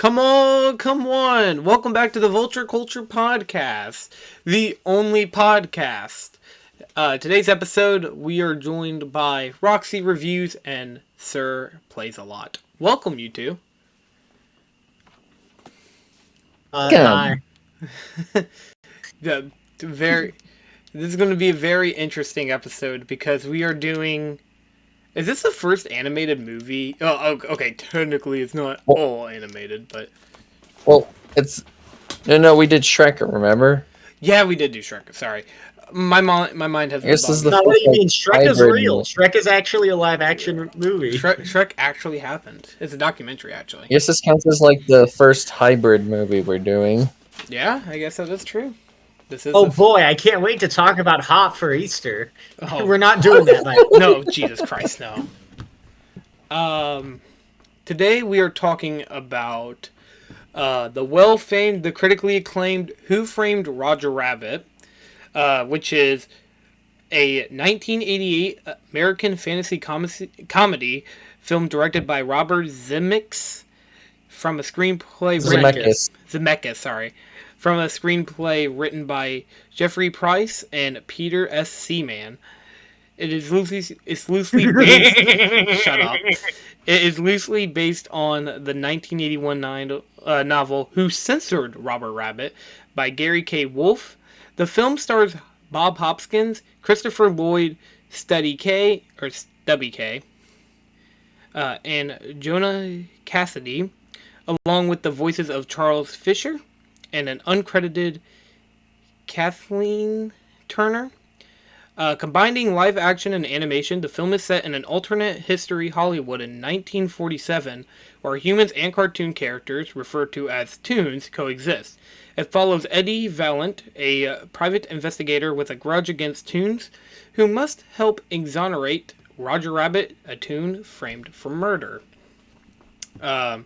Come on, come on. Welcome back to the Vulture Culture Podcast, the only podcast. Today's episode, we are joined by Roxy Reviews and Sir Plays a Lot. Welcome, you two. Hi. This is going to be a very interesting episode because we are doing... Is this the first animated movie? Oh, okay, technically it's not all animated, but... Well, it's... No, we did Shrek, remember? Yeah, we did do Shrek, sorry. My mind has... This is the what do you mean? Shrek is real. movie. Shrek is actually a live-action movie. Shrek actually happened. It's a documentary, actually. Yes, this counts as like the first hybrid movie we're doing. Yeah, I guess that is true. This is boy, I can't wait to talk about Hop for Easter. Oh. We're not doing that, Mike. No, Jesus Christ, no. Today we are talking about the critically acclaimed Who Framed Roger Rabbit, which is a 1988 American fantasy comedy film directed by Robert Zemeckis from a screenplay from a screenplay written by Jeffrey Price and Peter S. Seaman. It is loosely based. Shut up. It is loosely based on the 1981 novel "Who Censored Robert Rabbit" by Gary K. Wolfe. The film stars Bob Hopkins, Christopher Lloyd, Stubby K, and Jonah Cassidy, along with the voices of Charles Fisher and an uncredited Kathleen Turner. Combining live action and animation, the film is set in an alternate history Hollywood in 1947, where humans and cartoon characters, referred to as toons, coexist. It follows Eddie Valent, a private investigator with a grudge against toons, who must help exonerate Roger Rabbit, a toon framed for murder. So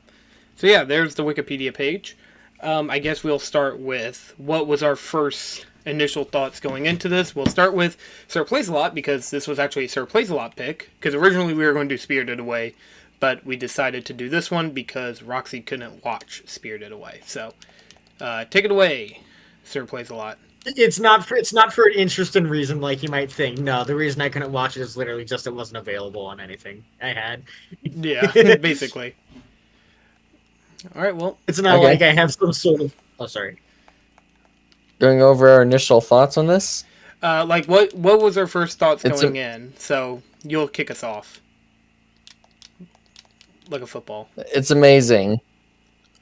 yeah, there's the Wikipedia page. I guess we'll start with what was our first initial thoughts going into this. We'll start with Sir Plays a Lot, because this was actually a Sir Plays a Lot pick, because originally we were going to do Spirited Away, but we decided to do this one because Roxy couldn't watch Spirited Away. So, take it away, Sir Plays a Lot. It's not for an interesting reason like you might think. No, the reason I couldn't watch it is literally just it wasn't available on anything I had. Yeah, basically. All right, well, it's not like I have some sort of... Oh, sorry. Going over our initial thoughts on this? What was our first thoughts going in? So, you'll kick us off. Like a football. It's amazing.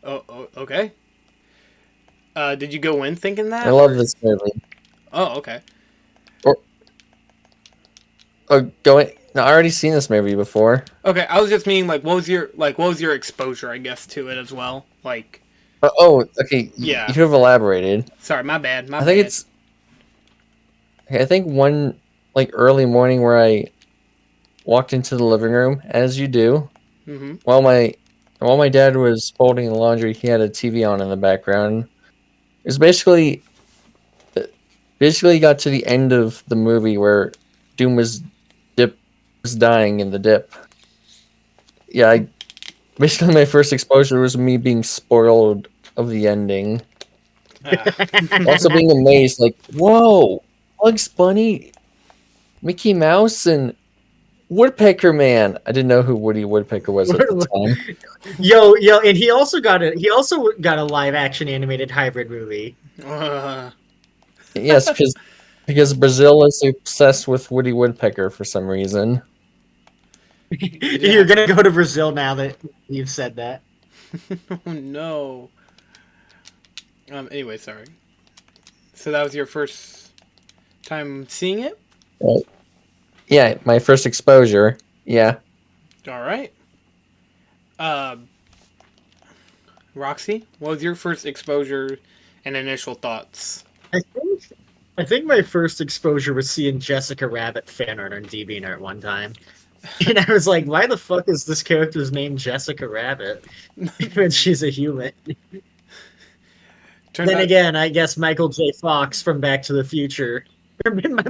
Oh, okay. Did you go in thinking that? I love this movie. Oh, okay. I already seen this movie before. Okay, I was just meaning what was your exposure, I guess, to it as well? Okay. Yeah. You could have elaborated. Sorry, my bad. I think one early morning where I walked into the living room, as you do, while my dad was folding the laundry, he had a TV on in the background. It was basically got to the end of the movie where Doom was dying in the dip. Yeah, basically my first exposure was me being spoiled of the ending. Also being amazed, whoa, Bugs Bunny, Mickey Mouse, and Woodpecker Man. I didn't know who Woody Woodpecker was at the time. Yo, and he also got a live action animated hybrid movie. Yes, because Brazil is obsessed with Woody Woodpecker for some reason. You're gonna go to Brazil now that you've said that. Oh no. Anyway, sorry. So that was your first time seeing it? Yeah, my first exposure. Yeah. All right. Roxy, what was your first exposure and initial thoughts? I think my first exposure was seeing Jessica Rabbit fan art on DeviantArt one time. And I was like, why the fuck is this character's name Jessica Rabbit? When she's a human. Again, I guess Michael J. Fox from Back to the Future.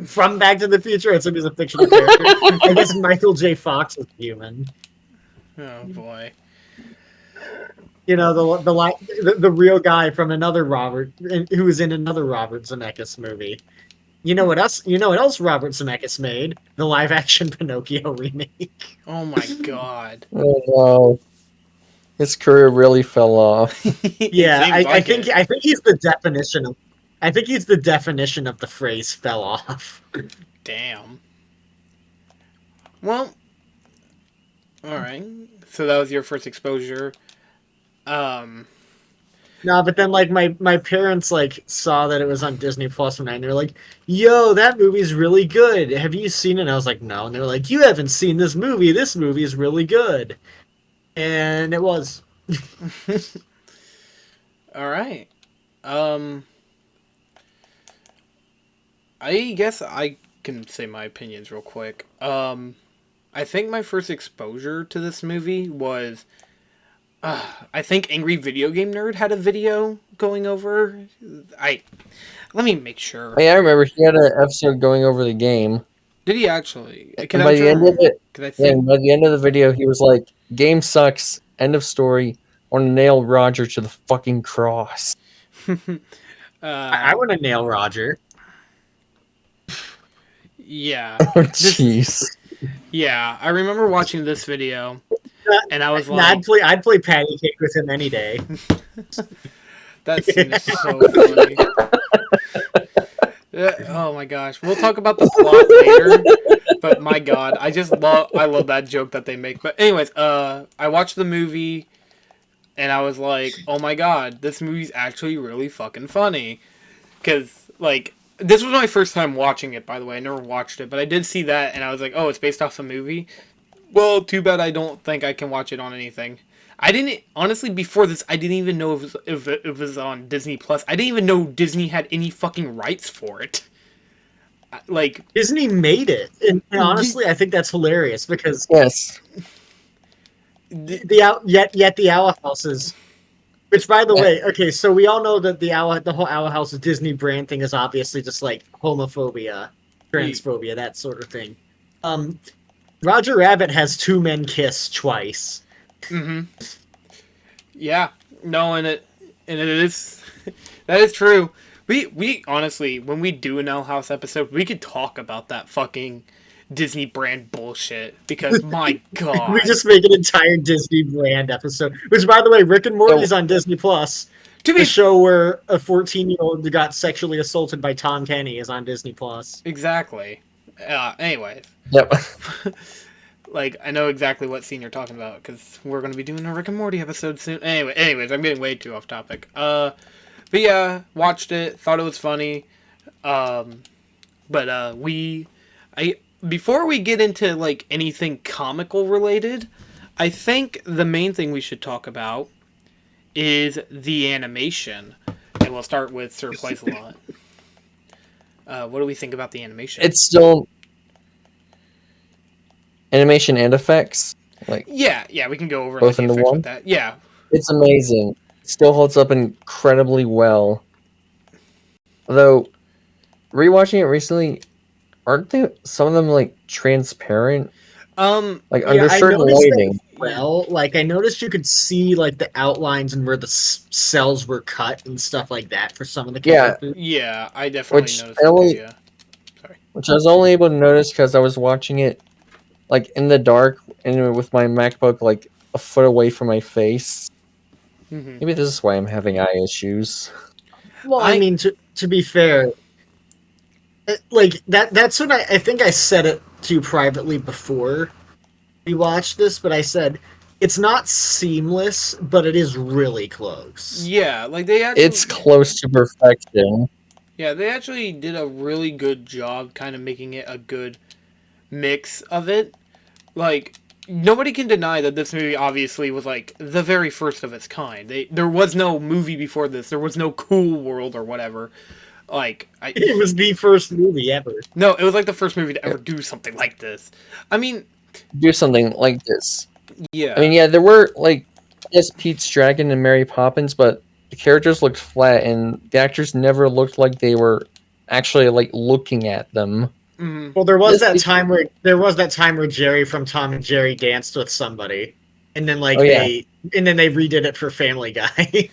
From Back to the Future, it's a fictional character. I guess Michael J. Fox is human. Oh boy. You know, the real guy from another who was in another Robert Zemeckis movie. You know what else? You know what else Robert Zemeckis made? The live action Pinocchio remake. Oh my god. Oh no, his career really fell off. It Yeah, seems like it. I think he's the definition of I think he's the definition of the phrase "fell off." Damn. Well, all right. So that was your first exposure. Um, No, but then like my parents like saw that it was on Disney Plus one night and they're like, "Yo, that movie's really good. Have you seen it?" And I was like, "No." And they were like, "You haven't seen this movie. This movie is really good." And it was. all right. Um, I guess I can say my opinions real quick. I think my first exposure to this movie was I think Angry Video Game Nerd had a video going over. I Let me make sure. Yeah, I remember he had an episode going over the game, Did he actually? and by the end of it, Cause I yeah, think and by the end of the video, he was like, "Game sucks. End of story. Want to nail Roger to the fucking cross." I want to nail Roger. yeah. Oh jeez. Yeah, I remember watching this video, and I was No, like, I'd play patty cake with him any day. that scene is so funny. Oh my gosh, we'll talk about the plot later. But my God, I love that joke that they make. But anyways, I watched the movie, and I was like, oh my God, this movie's actually really fucking funny, because like. This was my first time watching it, by the way. I never watched it, but I did see that, and I was like, oh, it's based off a movie. Well, too bad I don't think I can watch it on anything. I didn't, honestly, before this, I didn't even know if it was on Disney Plus. I didn't even know Disney had any fucking rights for it. Like, Disney made it, and honestly, I think that's hilarious because Yes. yet the Owl House is. Which, by the way, okay, so we all know that the whole Owl House Disney brand thing is obviously just like homophobia, transphobia, that sort of thing. Roger Rabbit has two men kiss twice. yeah, no, and it is, that is true. We honestly, when we do an L House episode, we could talk about that fucking Disney brand bullshit because my God, We just make an entire Disney brand episode. Which, by the way, Rick and Morty's on Disney Plus. to The be show where a 14-year-old got sexually assaulted by Tom Kenny is on Disney Plus. exactly. Anyways, Yep. like I know exactly what scene you're talking about because we're gonna be doing a Rick and Morty episode soon. Anyways, I'm getting way too off topic. But yeah, watched it, thought it was funny. But before we get into like anything comical related, I think the main thing we should talk about is the animation, and we'll start with Sir Plays a Lot. What do we think about the animation? It's still animation and effects. Like yeah, we can go over both like, the into effects one. with that. Yeah, It's amazing. It still holds up incredibly well. Although rewatching it recently, aren't they some of them like transparent? Like under I certain noticed that lighting. as well. Like, I noticed you could see like the outlines and where the cells were cut and stuff like that for some of the Yeah. characters. yeah, I definitely Which noticed I that only- too, yeah. Sorry. Which I was only able to notice because I was watching it like in the dark and with my MacBook like a foot away from my face. Mm-hmm. Maybe this is why I'm having eye issues. Well, I mean, to be fair, like that's what I think I said it to you privately before we watched this, but I said it's not seamless, but it is really close. Yeah, like they actually, It's close to perfection. yeah, they actually did a really good job kind of making it a good mix of it. Like, nobody can deny that this movie obviously was like the very first of its kind. There was no movie before this. There was no Cool World or whatever. Like, It was the first movie ever. no, it was like the first movie to ever do something like this. I mean, Do something like this. yeah. I mean, yeah, there were like yes, Pete's Dragon and Mary Poppins, but the characters looked flat, and the actors never looked like they were actually like looking at them. Mm-hmm. Well, there was This- that time where Jerry from Tom and Jerry danced with somebody. and then Oh yeah, they redid it for Family Guy.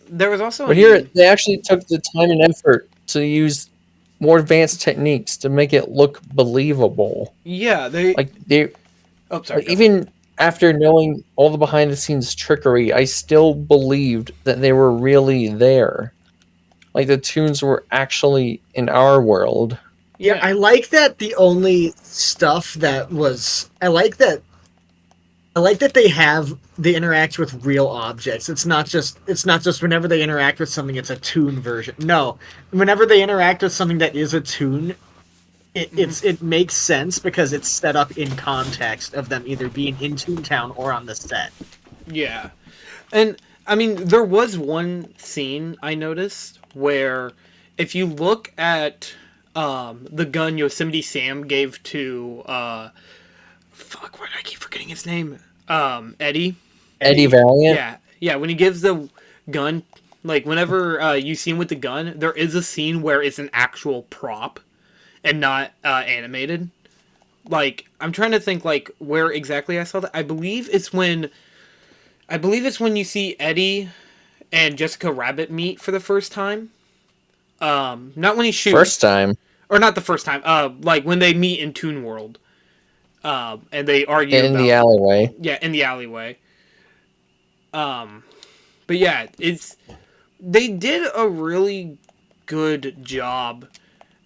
There was also but here they actually took the time and effort to use more advanced techniques to make it look believable. yeah, they. Like they, Oh, sorry. like Go ahead. even after knowing all the behind the scenes trickery, I still believed that they were really there. Like the tunes were actually in our world. Yeah, Yeah, I like that the only stuff that was I like that they interact with real objects. It's not just whenever they interact with something it's a tune version. No. Whenever they interact with something that is a tune, it makes sense because it's set up in context of them either being in Toontown or on the set. yeah, and I mean, there was one scene I noticed where, if you look at the gun Yosemite Sam gave to fuck, why do I keep forgetting his name? Eddie. Eddie Eddie. Valiant. Yeah, yeah. When he gives the gun, like whenever you see him with the gun, there is a scene where it's an actual prop and not animated. Like I'm trying to think like where exactly I saw that. I believe it's when you see Eddie and Jessica Rabbit meet for the first time. Not when he First shoots, time or not the first time. Like when they meet in Toon World. And they argue in the about, alleyway. yeah, in the alleyway. Um, but yeah, it's they did a really good job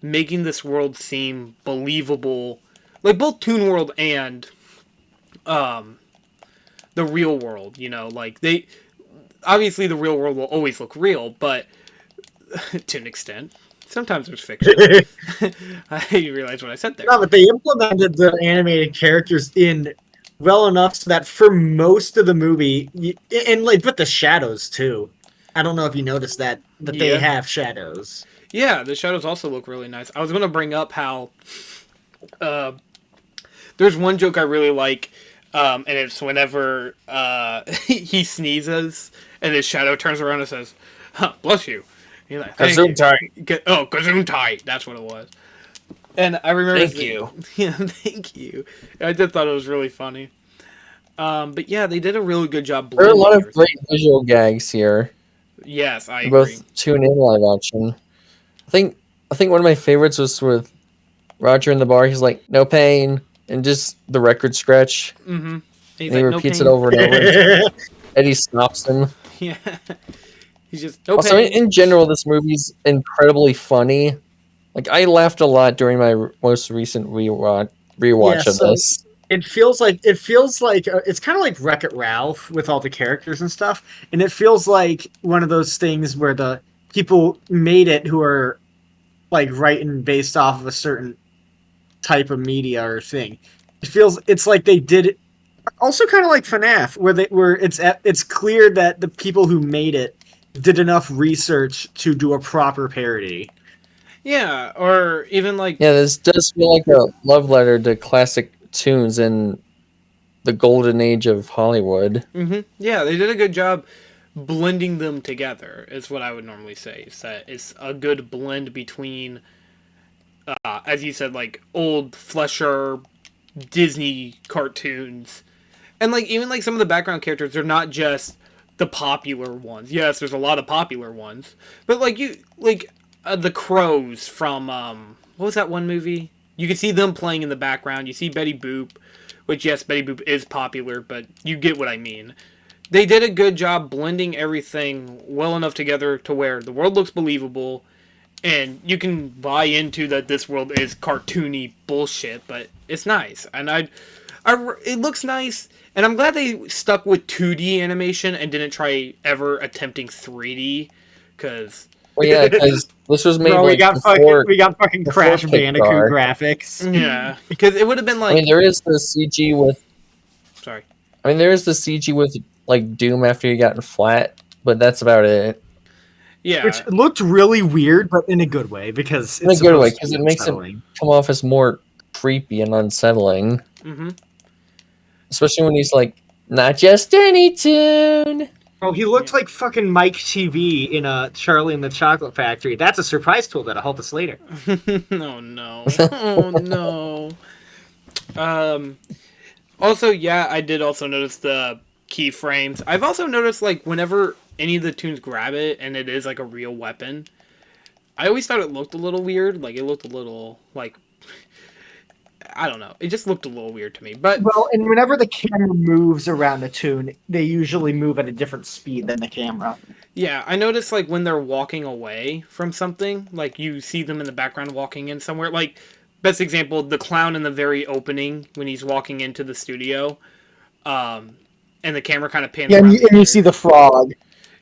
making this world seem believable, like both Toon World and um the real world. You know, like they obviously the real world will always look real, but to an extent, sometimes there's fiction. I realize what I said there. No, but they implemented the animated characters in well enough so that for most of the movie, and like with the shadows too. I don't know if you noticed that, but they Yeah, have shadows. yeah. The shadows also look really nice. I was gonna bring up how uh, there's one joke I really like, and it's whenever he sneezes and his shadow turns around and says, huh, "Bless you." He's like, "Thank you." Gesundheit. Oh, Gesundheit. That's what it was. And I remember, Thank you. yeah, thank you. I just thought it was really funny. But yeah, they did a really good job There are a blending lot of everything. great visual gags here, Yes, I in agree. both tune and live action. I think I think one of my favorites was with Roger in the bar. He's like, "No pain," and just the record scratch, Mm-hmm. He's and he like, no repeats it pain. over and over until Eddie stops him. Yeah. He's just no Also, pain. in general, this movie's incredibly funny. Like I laughed a lot during my most recent Yeah, rewatch of so this. it feels like it's kind of like Wreck-It Ralph with all the characters and stuff, and it feels like one of those things where the people made it who are like writing based off of a certain type of media or thing. It's like they did it also kind of like FNAF where it's clear that the people who made it did enough research to do a proper parody. Yeah, or even like, Yeah, this does feel like a love letter to classic tunes in the golden age of Hollywood. yeah, they did a good job blending them together. Is what I would normally say. Is that it's a good blend between, as you said, like old Fleischer Disney cartoons, and like even like some of the background characters. They're not just the popular ones. Yes, there's a lot of popular ones, but like the crows from what was that one movie? You can see them playing in the background. You see Betty Boop, which yes, Betty Boop is popular, but you get what I mean. They did a good job blending everything well enough together to where the world looks believable, and you can buy into that this world is cartoony bullshit, but it's nice, and it looks nice, and I'm glad they stuck with 2D animation and didn't try ever attempting 3D, because Well, yeah, because this was made Bro, like we got fucking before Crash Bandicoot Pixar. graphics. yeah, because it would have been I mean, like, there is the CG with. sorry, I mean, there is the CG with like Doom after he got flat, but that's about it. yeah, Which looked really weird, but in a good way because In a it's good way, supposed to because be it makes him unsettling. come off as more creepy and unsettling, mm-hmm. especially when he's like, "Not just any tune." Oh, he looked Yeah. like fucking Mike TV in a Charlie and the Chocolate Factory. That's a surprise tool that'll help us later. Oh no, oh no. Um, Also, yeah, I did also notice the keyframes. I've also noticed like whenever any of the tunes grab it and it is like a real weapon, I always thought it looked a little weird. Like it looked a little like I don't know. It just looked a little weird to me. But Well, and whenever the camera moves around a tune, they usually move at a different speed than the camera. yeah, I noticed like when they're walking away from something, like you see them in the background walking in somewhere. Like best example, the clown in the very opening when he's walking into the studio, um, and the camera kind of pans Yeah, around the and you ear. see the frog.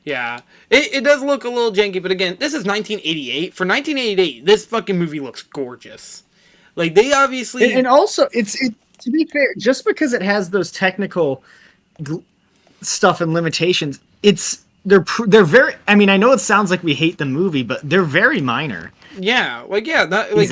Yeah, it does look a little janky, but again, this is 1988. For 1988, this fucking movie looks gorgeous. Like they obviously, And also, to be fair, just because it has those technical stuff and limitations, they're very. I mean, I know it sounds like we hate the movie, but they're very minor. yeah, like yeah, that like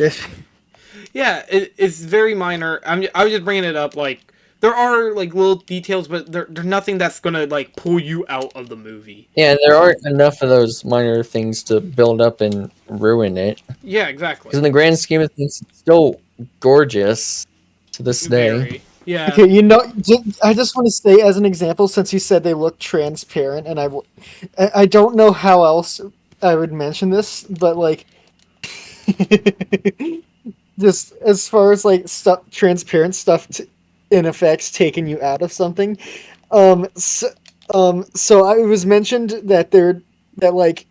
yeah, it's very minor. I was just bringing it up. Like there are like little details, but they're nothing that's gonna like pull you out of the movie. Yeah, there aren't enough of those minor things to build up and ruin it. Yeah, exactly. Because in the grand scheme of things, it's still gorgeous to this day. Very. Yeah. Okay, I just want to say as an example, since you said they look transparent, and I don't know how else I would mention this, but like, just as far as like stuff, transparent stuff in effects taking you out of something. So it was mentioned that like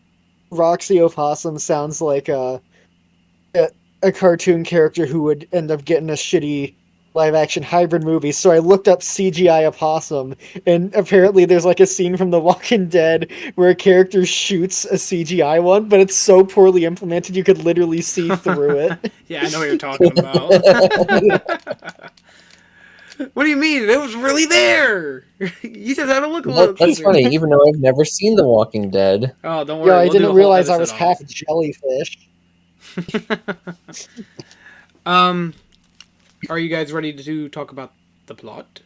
Roxy Opossum sounds like a cartoon character who would end up getting a shitty live action hybrid movie. So I looked up CGI Opossum, and apparently there's like a scene from The Walking Dead where a character shoots a CGI one, but it's so poorly implemented you could literally see through it. Yeah, I know what you're talking about. What do you mean? It was really there. You just had to look a little That's closer. funny, even though I've never seen The Walking Dead. Oh, don't worry. Yeah, I we'll do a didn't whole realize I episode was on half it. jellyfish. Are you guys ready to talk about the plot?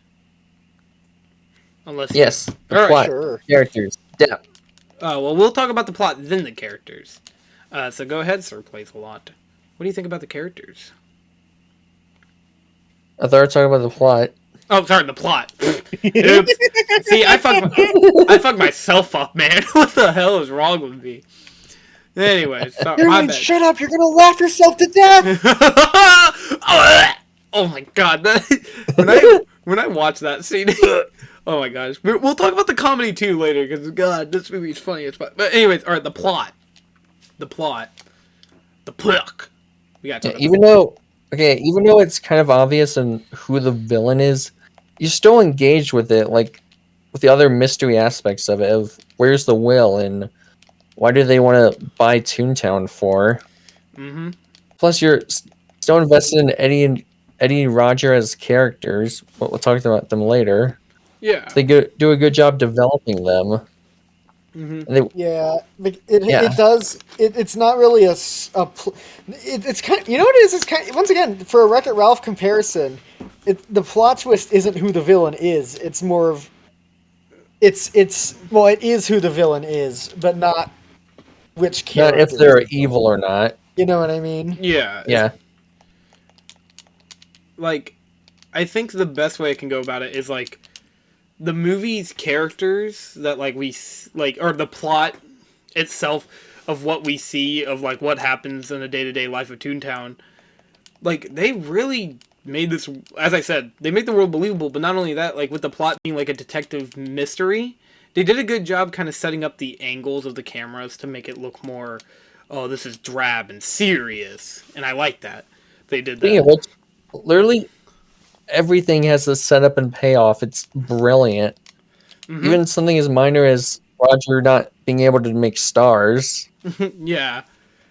Unless Yes, the All right, plot, Sure. characters, depth. well, we'll talk about the plot then the characters. So go ahead, Sir Plays a lot. What do you think about the characters? I thought we were talking about the plot. Oh, sorry, the plot. Oops. See, I fucked myself up, man. What the hell is wrong with me? Anyways, my Cameron, bad. shut up! You're gonna laugh yourself to death. Oh my god! When I watch that scene, oh my gosh, we'll talk about the comedy too later because God, this movie's funny as fuck. But anyways, all right, the plot. We got to talk about Even though it's kind of obvious and who the villain is, you're still engaged with it, like with the other mystery aspects of it, of where's the will and why do they want to buy Toontown for? Mm-hmm. Plus, you're still invested in Eddie and Roger as characters. We'll talk about them later. Yeah. They do a good job developing them. Mm-hmm. Yeah, Yeah. it does. It's not really it's kind of, you know what it is. It's kind of, once again, for a Wreck-It Ralph comparison, the plot twist isn't who the villain is. It's more of well, it is who the villain is, but not which Not character. if they're evil or not. You know what I mean? Yeah. Yeah. Like, I think the best way I can go about it is like the movie's characters that like or the plot itself of what we see of like what happens in the day-to-day life of Toontown. Like they really made this, as I said, they made the world believable, but not only that, like with the plot being like a detective mystery, they did a good job kind of setting up the angles of the cameras to make it look more, oh, this is drab and serious, and I like that they did Speaking of that. which, literally everything has a setup and payoff. It's brilliant. Mm-hmm. Even something as minor as Roger not being able to make stars. Yeah,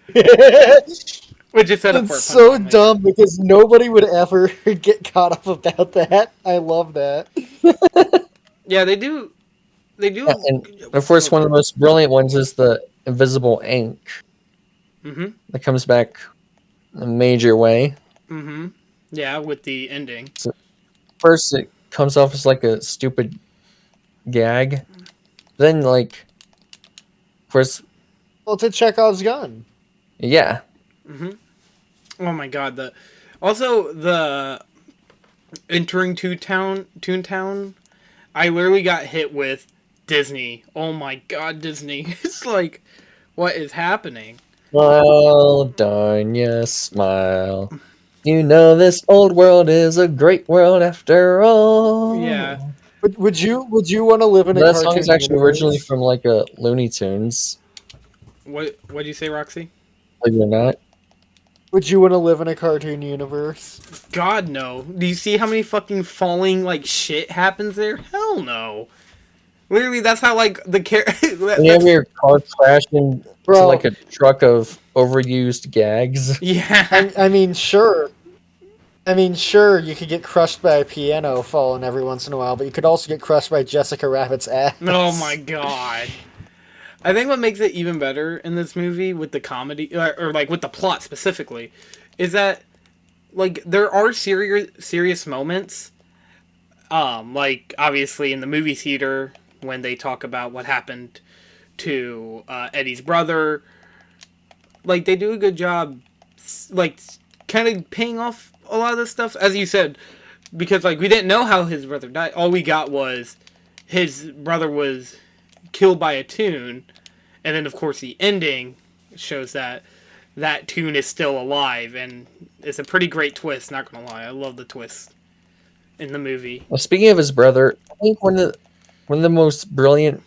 It's which is set up for a so punchline dumb because nobody would ever get caught up about that. I love that. later. Yeah, they do. Yeah, and of course, one of the most brilliant ones is the invisible ink Mm-hmm. that comes back in a major way. Mm-hmm. Yeah, with the ending. First, it comes off as like a stupid gag. Then, like, of course, Well, it's a Chekhov's gun. yeah. Mm-hmm. Oh my god! Also the entering Toontown, I literally got hit with Disney. Oh my god, Disney. It's like, what is happening? Well done, yes, smile. You know this old world is a great world after Yeah. all. Would you want to live in a That song is cartoon actually originally universe? from like a Looney Tunes, What'd you say, Roxy? believe it or not. Would you want to live in a cartoon universe? God no. Do you see how many fucking falling like shit happens there? Hell no. Literally, that's how like the When you have that's your car crash into like Bro, a truck of overused gags. yeah. I mean, sure, you could get crushed by a piano falling every once in a while, but you could also get crushed by Jessica Rabbit's Oh my ass. god. I think what makes it even better in this movie with the comedy or like with the plot specifically is that like there are serious moments like obviously in the movie theater when they talk about what happened to Eddie's brother, like they do a good job like kind of paying off a lot of this stuff as you said, because like we didn't know how his brother died. All we got was his brother was killed by a tune, and then of course the ending shows that that tune is still alive, and it's a pretty great twist. Not gonna lie, I love the twist in the movie. Well, speaking of his brother, I think one of the most brilliant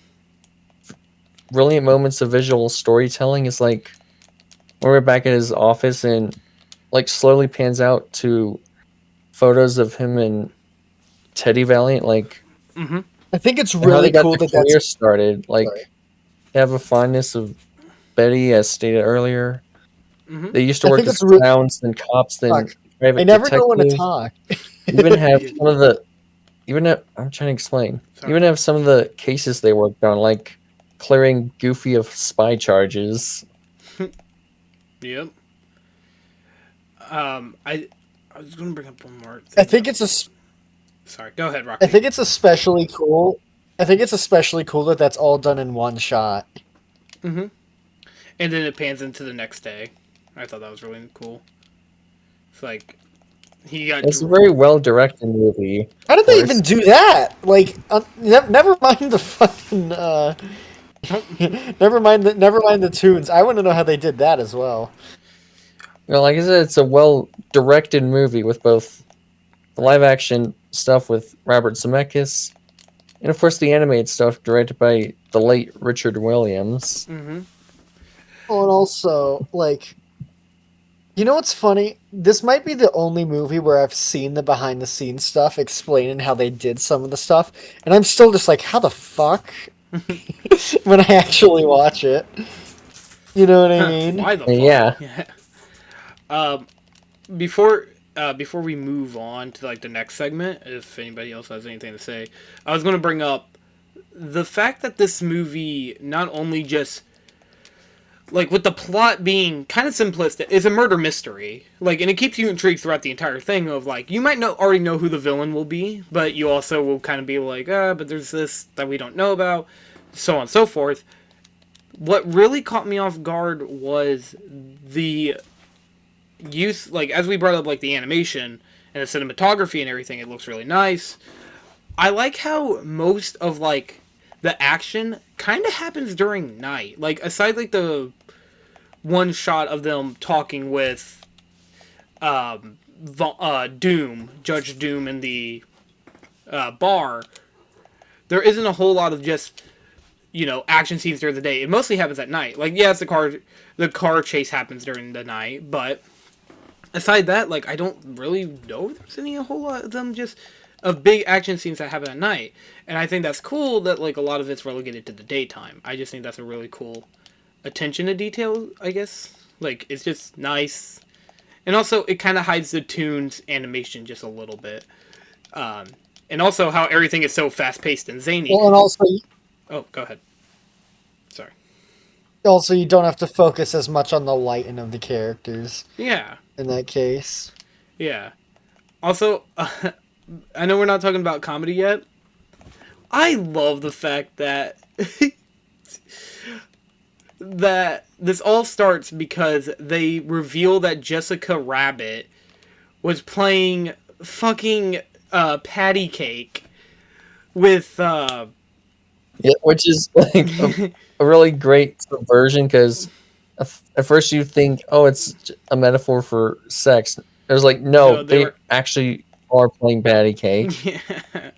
moments of visual storytelling is like when we're back at his office and like slowly pans out to photos of him and Teddy Valiant, like Mm-hmm. I think it's how they really got cool the that career that's started. Like sorry. they have a fondness of Betty, as stated earlier. Mm-hmm. They used to I work think as it's really clowns, then cops, then fuck. I private never know when to detectives. talk. Even have Yeah. some of the even have, I'm trying to explain. Sorry. Even have some of the cases they worked on, like clearing Goofy of spy charges. Yep. I was gonna bring up one more I thing, but think it's a sorry. Go ahead, I Roxy. think it's especially cool. I think it's especially cool that that's all done in one shot. Mm-hmm. And then it pans into the next day. I thought that was really cool. It's like he got It's a very well directed movie, How of did they even course. do that? Like, never mind the fucking. Never mind the tunes. I want to know how they did that as well. You know, like I said, it's a well directed movie with both the live action stuff with Robert Zemeckis, and of course the animated stuff directed by the late Richard Williams. Mm-hmm. Oh, and also, like, you know what's funny? This might be the only movie where I've seen the behind the scenes stuff explaining how they did some of the stuff, and I'm still just like, how the fuck? When I actually watch it. You know what I mean? Why the And fuck? yeah, Yeah. Um, before we move on to like the next segment, if anybody else has anything to say, I was going to bring up the fact that this movie not only just like with the plot being kind of simplistic is a murder mystery, like, and it keeps you intrigued throughout the entire thing of like you might already know who the villain will be, but you also will kind of be like but there's this that we don't know about, so on and so forth. What really caught me off guard was the use, like as we brought up, like the animation and the cinematography and everything. It looks really nice. I like how most of like the action kind of happens during night. Like aside like the one shot of them talking with Doom, Judge Doom in the bar, there isn't a whole lot of just action scenes during the day. It mostly happens at night. Like yes, the car chase happens during the night, but aside that, like I don't really know if there's any a whole lot of them just of big action scenes that happen at night. And I think that's cool that like a lot of it's relegated to the daytime. I just think that's a really cool attention to detail, I guess. Like it's just nice. And also it kind of hides the tunes animation just a little bit. Um, and also how everything is so fast paced and zany. Well, and Oh, go ahead. Sorry. also you don't have to focus as much on the lighting of the characters Yeah. in that case. Yeah. Also, I know we're not talking about comedy yet. I love the fact that that this all starts because they reveal that Jessica Rabbit was playing fucking patty cake with Yeah, which is like a really great subversion because at first you think, oh, it's a metaphor for sex. It was like, no, no, they they were actually are playing patty cake. yeah.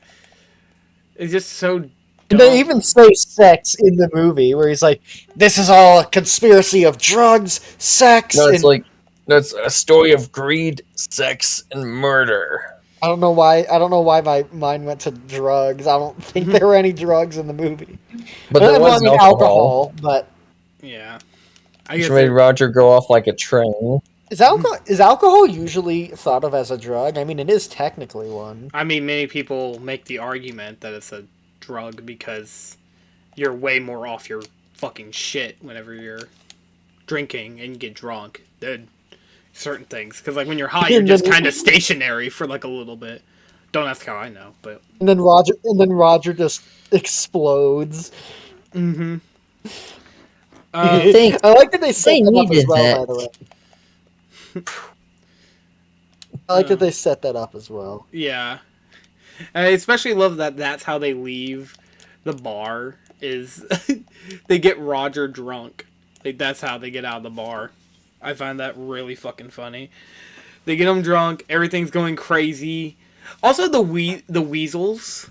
It's just so And they dumb. even say sex in the movie, where he's like, "This is all a conspiracy of drugs, sex, No, it's and like no, it's a story of greed, sex, and murder. I don't know why. I don't know why my mind went to drugs. I don't think there were any drugs in the movie. But there Well, I was mean alcohol, alcohol, but Yeah, I which guess made it. Roger go off like a train. is alcohol usually thought of as a drug? I mean, it is technically one. I mean, many people make the argument that it's a drug because you're way more off your fucking shit whenever you're drinking and you get drunk than certain things. Because like when you're high, you're And then, just kind of stationary for like a little bit. Don't ask how I know, but Roger just explodes. mm-hmm. You think I like that they set they that up as needed well. that? By the way, I like that they set that up as well. Yeah, I especially love that that's how they leave the bar. Is they get Roger drunk. Like that's how they get out of the bar. I find that really fucking funny. They get him drunk. Everything's going crazy. Also, the weasels,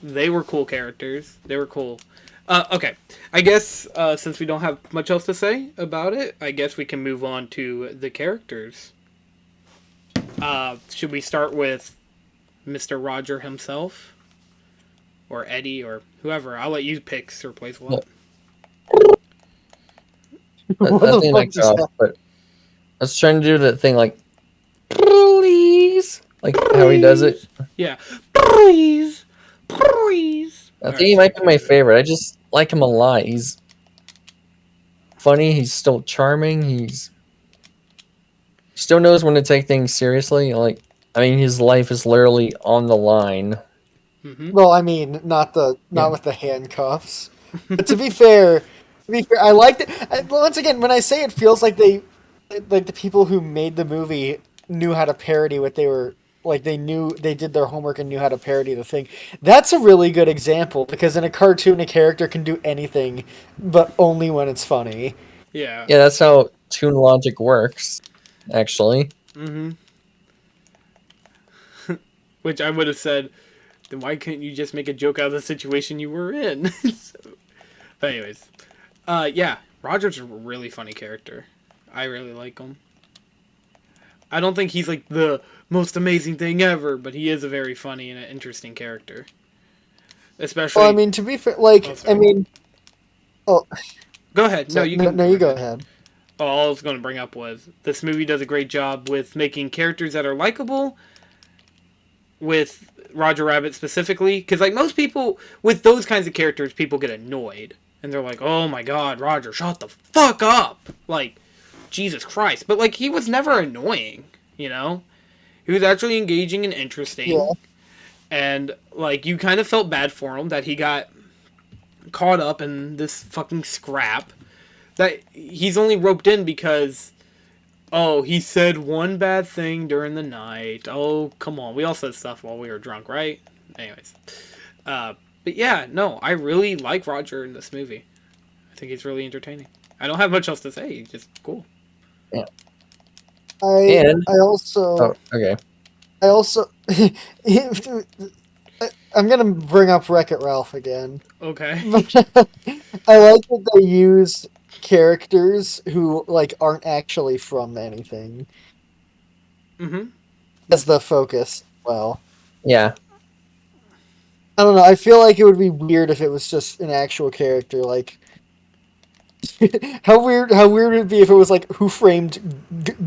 they were cool characters. They were cool. Okay, I guess since we don't have much else to say about it, I guess we can move on to the characters. Should we start with Mr. Roger himself, or Eddie, or whoever? I'll let you pick to replace what. What I the think fuck that just got off, but I was trying to do that thing like, please, like how he does it. Yeah, please, please. I think he might be my favorite. I just like him a lot. He's funny. He's still charming. He's still knows when to take things seriously. Like, I mean, his life is literally on the line. Mm-hmm. Well, I mean, not Yeah. with the handcuffs. But to be fair, I liked it. Once again, when I say it feels like like the people who made the movie knew how to parody what they were like. They did their homework and knew how to parody the thing. That's a really good example because in a cartoon, a character can do anything, but only when it's funny. Yeah. Yeah, that's how tune logic works. Actually, Mm-hmm. Which I would have said, then why couldn't you just make a joke out of the situation you were in? So, but anyways, yeah, Roger's a really funny character. I really like him. I don't think he's like the most amazing thing ever, but he is a very funny and an interesting character. Especially. Well, I mean, to be fair, Oh, I sorry. mean, oh, go ahead. No, sorry, you can. no, you go ahead. All I was going to bring up was this movie does a great job with making characters that are likable. With Roger Rabbit specifically, because like most people with those kinds of characters, people get annoyed and they're like, "Oh my God, Roger, shut the fuck up!" Like, Jesus Christ! But like, he was never annoying, you know. He was actually engaging and interesting, Yeah. and like you kind of felt bad for him that he got caught up in this fucking scrap. That he's only roped in because oh, he said one bad thing during the night. Oh, come on. We all said stuff while we were drunk, right? Anyways. But yeah, no, I really like Roger in this movie. I think he's really entertaining. I don't have much else to say. He's just cool. yeah. I And I also oh, okay. I also I'm gonna bring up Wreck-It Ralph again. Okay. I like that they use characters who like aren't actually from anything Mm-hmm. as the focus. Well, Yeah. I don't know. I feel like it would be weird if it was just an actual character. Like, how weird would it be if it was like Who Framed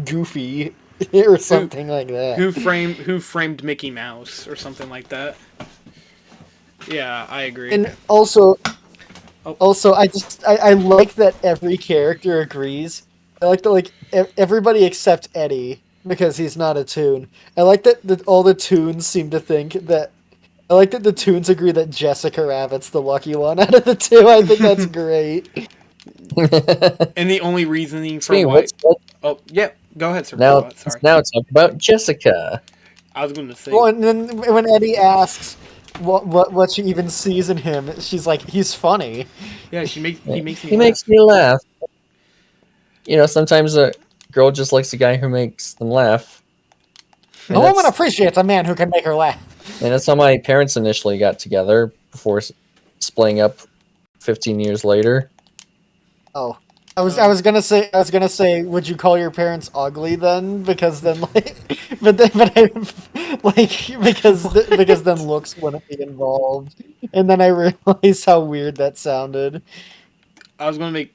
Goofy or something like that. Who framed Mickey Mouse or something like that? Yeah, I agree. And also, Oh. I like that every character agrees. I like that everybody except Eddie because he's not a toon. I like that all the toons seem to think that. I like that the toons agree that Jessica Rabbit's the lucky one out of the two. I think that's great. And the only reasoning for Speaking of why. which, Oh, yeah. Go ahead, sir. now Sorry. now talk about Jessica. I was gonna say, Well, and then when Eddie asks what she even sees in him, she's like, he's funny. yeah, he makes me He laugh. makes me laugh. Sometimes a girl just likes a guy who makes them laugh, A and woman that's appreciates a man who can make her laugh. how my parents initially got together before splitting up 15 years later. Oh. I was gonna say, would you call your parents ugly then? Because then like, because then looks wouldn't be involved, and then I realized how weird that sounded. I was gonna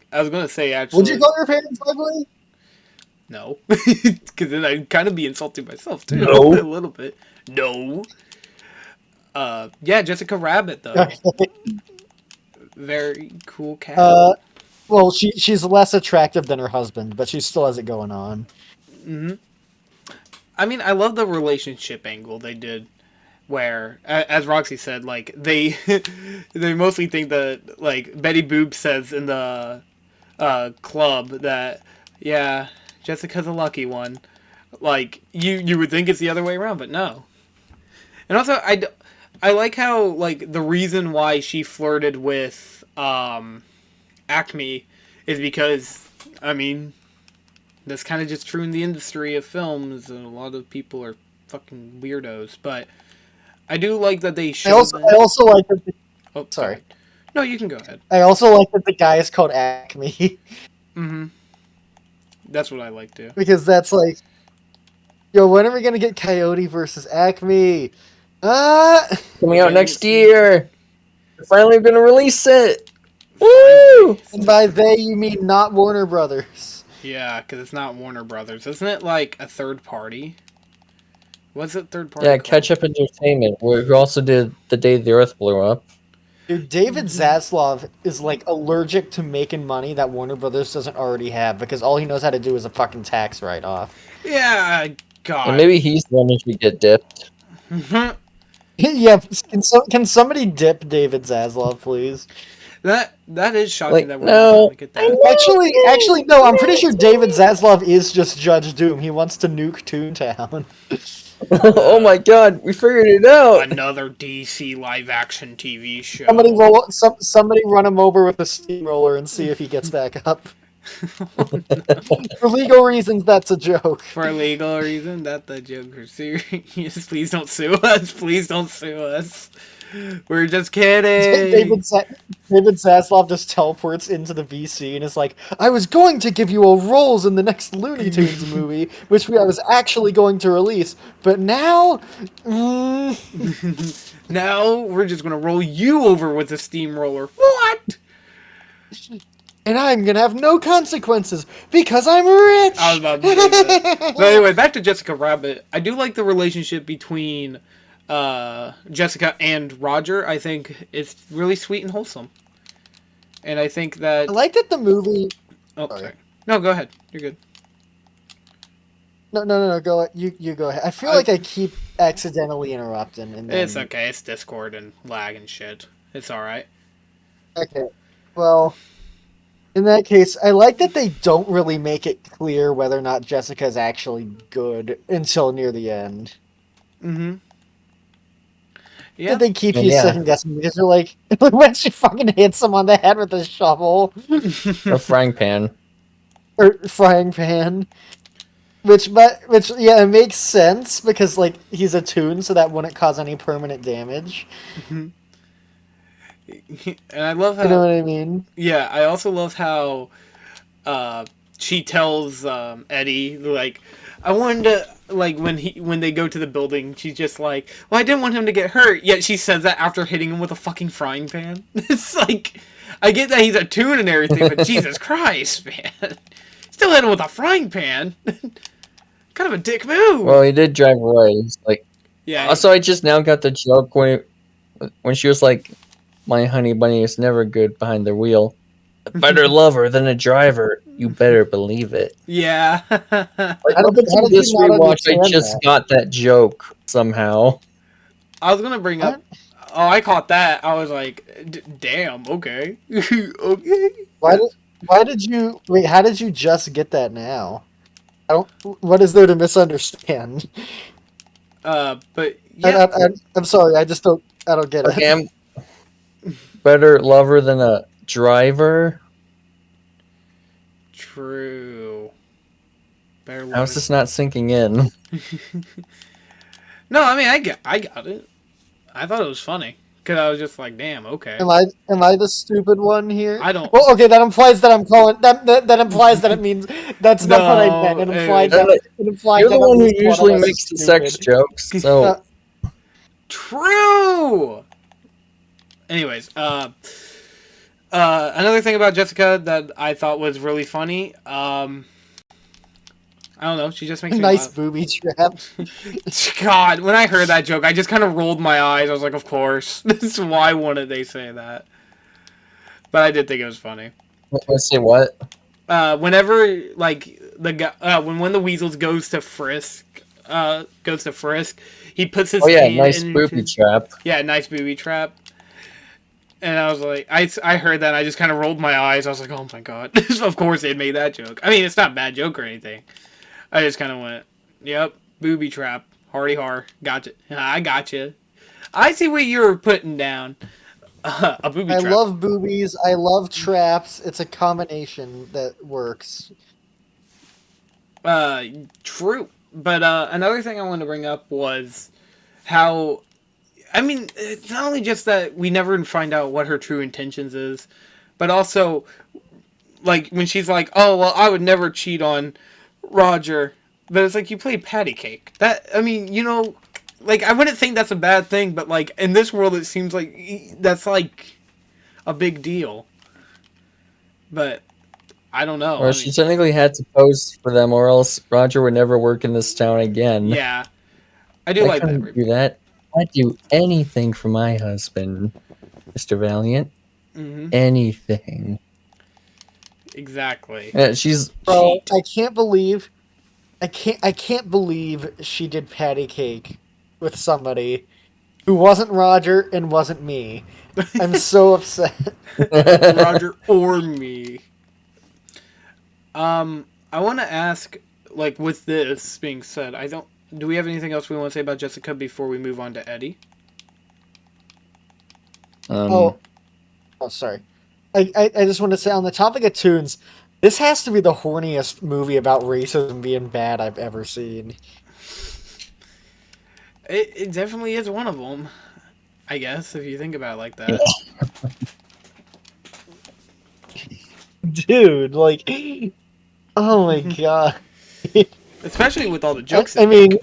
say Would you actually, call your parents ugly? no, because then I'd kind of be insulting myself too, a No. little bit. No. Yeah, Jessica Rabbit though, Okay. very cool cat. Uh, well, she's less attractive than her husband, but she still has it going on. I mean, I love the relationship angle they did, where, as Roxy said, like they, they mostly think that like Betty Boop says in the club that, yeah, Jessica's a lucky one. Like you would think it's the other way around, but no. And also, I like how like the reason why she flirted with Acme is because, I mean, that's kind of just true in the industry of films, and a lot of people are fucking weirdos. But I do like that they showed that. I also like that. Oh, Sorry. sorry. No, you can go ahead. I also like that the guy is called Acme Mm-hmm. That's what I like too. because that's like, yo, when are we gonna get Coyote versus Acme? Coming out Finally next see- year. We're finally gonna release it. Finally. Woo! And by they you mean not Warner Brothers. Yeah, because it's not Warner Brothers. Isn't it like a third party? What's it third party Yeah, called? Catch Up Entertainment, who also did The Day the Earth Blew Up. Dude, David Zaslav is like allergic to making money that Warner Brothers doesn't already have because all he knows how to do is a fucking tax write-off. Yeah, God. And maybe he's the one who should get dipped. Yeah, can somebody dip David Zaslav, please? that is shocking Like, that we're no, not going to get that. Actually, no. I'm pretty sure David Zaslav is just Judge Doom. He wants to nuke Toontown. Oh my god, we figured it out! Another DC live action TV show. Somebody run him over with a steamroller and see if he gets back up. For legal reasons, that's a joke. For legal reason, that the joke is serious. Please don't sue us. Please don't sue us. We're just kidding. David Zaslav just teleports into the VC and is like, I was going to give you a roles in the next Looney Tunes movie, which I was actually going to release, but now... Now we're just gonna roll you over with a steamroller. What? And I'm going to have no consequences because I'm rich! I was about to say that. But anyway, back to Jessica Rabbit. I do like the relationship between Jessica and Roger. I think it's really sweet and wholesome. And I think that... I like that the movie... Oh, sorry. No, go ahead. You're good. No, go you go ahead. I feel like I keep accidentally interrupting. And then... It's okay. It's Discord and lag and shit. It's alright. Okay. Well, in that case, I like that they don't really make it clear whether or not Jessica's actually good until near the end. Mm-hmm. Yeah. That they keep And you yeah. second guessing because you're like, when she fucking hits him on the head with a shovel A frying pan. or frying pan. Which yeah, it makes sense because like he's a toon, so that wouldn't cause any permanent damage. And I love how... You know what I mean? Yeah, I also love how she tells Eddie, like, I wanted to, like, when they go to the building, she's just like, well, I didn't want him to get hurt, yet she says that after hitting him with a fucking frying pan. It's like, I get that he's a toon and everything, but Jesus Christ, man. Still hit him with a frying pan. Kind of a dick move. Well, he did drive away. He's like, Yeah. also, I just now got the joke when she was like, my honey bunny is never good behind the wheel. A better lover than a driver. You better believe it. Yeah. Like, How up did until you this not rewatch, I understand just that? got that joke somehow. I was gonna bring up. Oh, I caught that. I was like, damn. Okay. Okay. Why did you wait? How did you just get that now? I don't. What is there to misunderstand? But yeah, I'm sorry, I don't get Okay, it. I'm better lover than a driver. true. Better How's lovers. this not sinking in? No, I mean I got it. I thought it was funny because I was just like, damn, okay. Am I the stupid one here? I don't. Well, okay, that implies that I'm calling that implies that it means that's not what I meant. No, It implied anyways, No, that no, it implied you're the that at one who least one of usually us is makes the sex stupid. jokes, so true. Anyways, another thing about Jessica that I thought was really funny. I don't know. She just makes me Nice laugh. booby trap. God, when I heard that joke, I just kind of rolled my eyes. I was like, of course. This is why wouldn't they say that? But I did think it was funny. let's say what? Whenever like the guy, when the weasels goes to Frisk, he puts his Oh yeah, hand nice in booby his, trap. yeah, nice booby trap. And I was like, I heard that and I just kind of rolled my eyes. I was like, oh my god. Of course they made that joke. I mean, it's not a bad joke or anything. I just kind of went, yep, booby trap. Hardy har. Gotcha. I gotcha. I see what you were putting down. A booby I trap. love boobies. I love traps. It's a combination that works. True. But another thing I wanted to bring up was how, I mean, it's not only just that we never find out what her true intentions is, but also, like, when she's like, oh, well, I would never cheat on Roger. But it's like, you play patty cake. That, I mean, like, I wouldn't think that's a bad thing, but, like, in this world, it seems like that's, like, a big deal. But, I don't know. Well, I she mean, technically had to pose for them, or else Roger would never work in this town again. yeah. I do I like that. couldn't do that. I'd do anything for my husband, Mr. Valiant. Mm-hmm. Anything. Exactly. She's Bro, Cheat. I can't believe she did patty cake with somebody who wasn't Roger and wasn't me. I'm so upset. Roger or me. I want to ask, like, with this being said, I don't. Do we have anything else we want to say about Jessica before we move on to Eddie? Oh, sorry. I just want to say on the topic of tunes, this has to be the horniest movie about racism being bad I've ever seen. It definitely is one of them. I guess if you think about it like that. Dude, like, oh my god. Especially with all the jokes. I mean,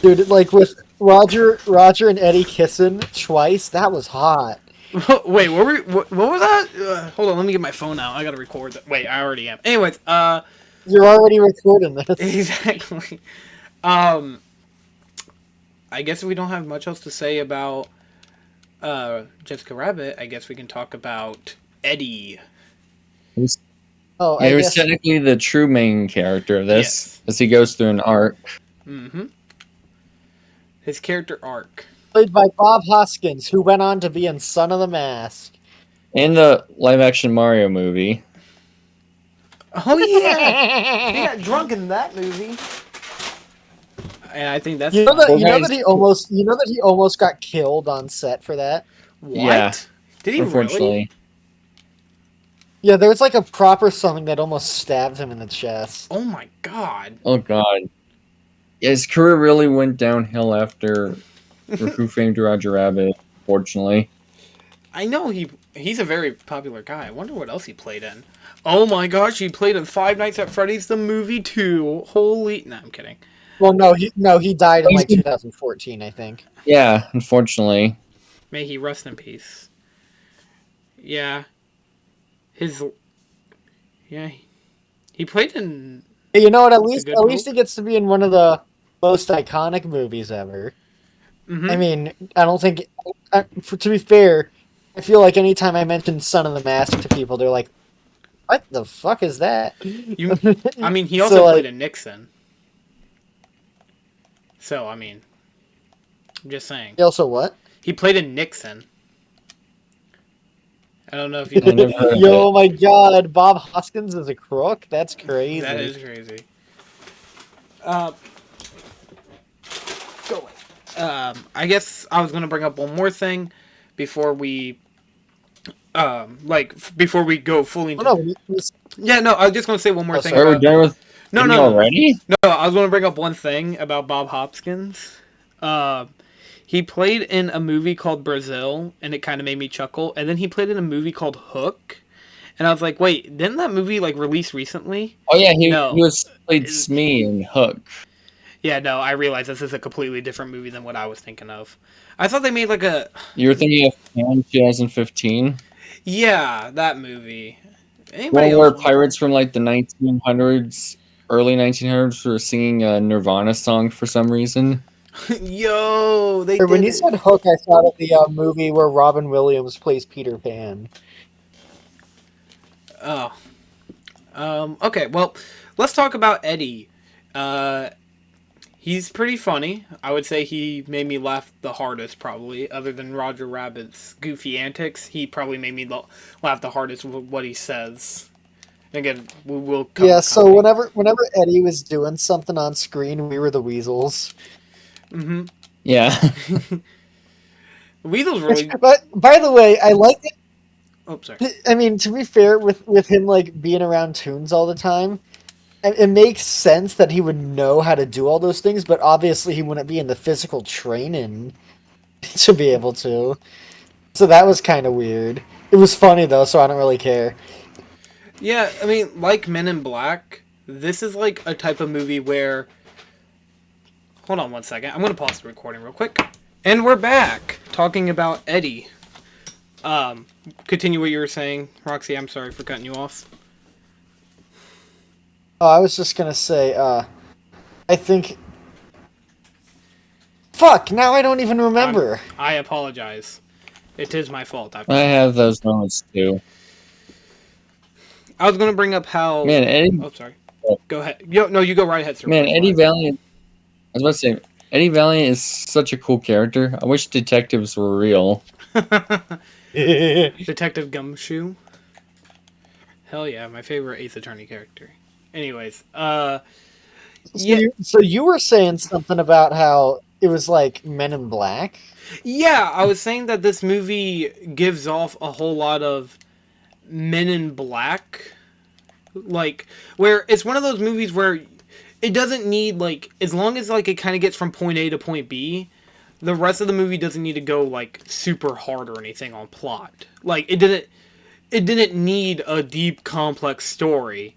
dude, like with Roger and Eddie kissing twice, that was hot. Wait, what was that? Hold on, let me get my phone out. I gotta record that. Wait, I already am. Anyways, You're already recording this. exactly. I guess we don't have much else to say about Jessica Rabbit. I guess we can talk about Eddie. Oh, he I was guess technically the true main character of this, Yes. as he goes through an arc. Mm-hmm. His character arc. played by Bob Hoskins, who went on to be in Son of the Mask. In the live-action Mario movie. Oh yeah, he got drunk in that movie. And I think that's You know fun. that he almost got killed on set for that. What? Yeah, Did he really? unfortunately. Yeah, there was like a proper something that almost stabbed him in the chest. Oh my god. Oh god. Yeah, his career really went downhill after Who Framed Roger Rabbit, fortunately. I know he's a very popular guy. I wonder what else he played in. Oh my gosh, he played in Five Nights at Freddy's the movie too. Holy, no, I'm kidding. Well, he died in like 2014, I think. Yeah, unfortunately. May he rest in peace. Yeah. Yeah, he played in. Hey, you know what? At Good least he gets to be in one of the most iconic movies ever. Mm-hmm. I mean, I don't think. To be fair, I feel like anytime I mention Son of the Mask to people, they're like, "What the fuck is that?" I mean, he also played in Nixon. So I mean, I'm just saying. He also what? He played in Nixon. I don't know if you. Yo, my God, Bob Hoskins is a crook. That's crazy. That is crazy. I guess I was gonna bring up one more thing before we before we go fully Oh into. no, Yeah, no, I was just gonna say one more oh, thing sorry. Are we about. done with No, Eddie no, no, no, already? no. I was gonna bring up one thing about Bob Hopkins. Uh, he played in a movie called Brazil, and it kind of made me chuckle. And then he played in a movie called Hook, and I was like, wait, didn't that movie like release recently? Oh yeah, he No. was played It- Smee in Hook. yeah, no, I realize this is a completely different movie than what I was thinking of. I thought they made like a You were thinking of Pan 2015, yeah, that movie. Anybody one else where want? pirates from like the 1900s, early 1900s, were singing a Nirvana song for some reason. Yo, they When did you it. said Hook, I thought of the movie where Robin Williams plays Peter Pan. Oh, okay. Well, let's talk about Eddie. Uh, he's pretty funny. I would say he made me laugh the hardest, probably, other than Roger Rabbit's goofy antics. He probably made me laugh the hardest with what he says. Again, we will cover Yeah, so comedy. whenever Eddie was doing something on screen, we were the weasels. Mm-hmm. Yeah. Weasel's really. But by the way, I like it. Oh, sorry. I mean, to be fair, with him like being around tunes all the time, it makes sense that he would know how to do all those things. But obviously, he wouldn't be in the physical training to be able to. So that was kind of weird. It was funny though, so I don't really care. Yeah, I mean, like Men in Black, this is like a type of movie where. Hold on one second. I'm gonna pause the recording real quick. And we're back talking about Eddie. Continue what you were saying, Roxy. I'm sorry for cutting you off. Oh, I was just gonna say, I think. Fuck! Now I don't even remember. I apologize. It is my fault. I have those moments too. I was gonna bring up how. Man, Eddie. Oh, sorry. Go ahead. No, you go right ahead, sir. Man, First, Eddie go ahead. Valiant. I was about to say, Eddie Valiant is such a cool character. I wish detectives were real. Detective Gumshoe. Hell yeah, my favorite Ace Attorney character. Anyways, yeah, So you were saying something about how it was like Men in Black. yeah. I was saying that this movie gives off a whole lot of Men in Black, like where it's one of those movies where it doesn't need like as long as like it kind of gets from point A to point B, the rest of the movie doesn't need to go like super hard or anything on plot. Like it didn't need a deep complex story.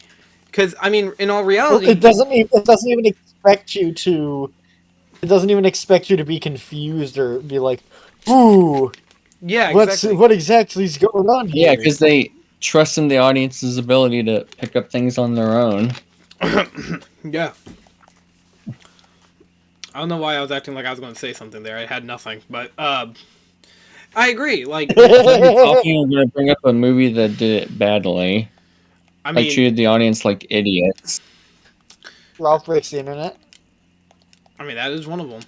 Because I mean, in all reality, It doesn't even expect you to. It doesn't even expect you to be confused or be like, "Ooh, yeah, exactly. what exactly is going on Yeah, here?" because they trust in the audience's ability to pick up things on their own. Yeah. I don't know why I was acting like I was going to say something there. I had nothing, but I agree. Like, Talking, I'm going to bring up a movie that did it badly. I Like mean, treated the audience like idiots. Ralph breaks the internet. that is one of them.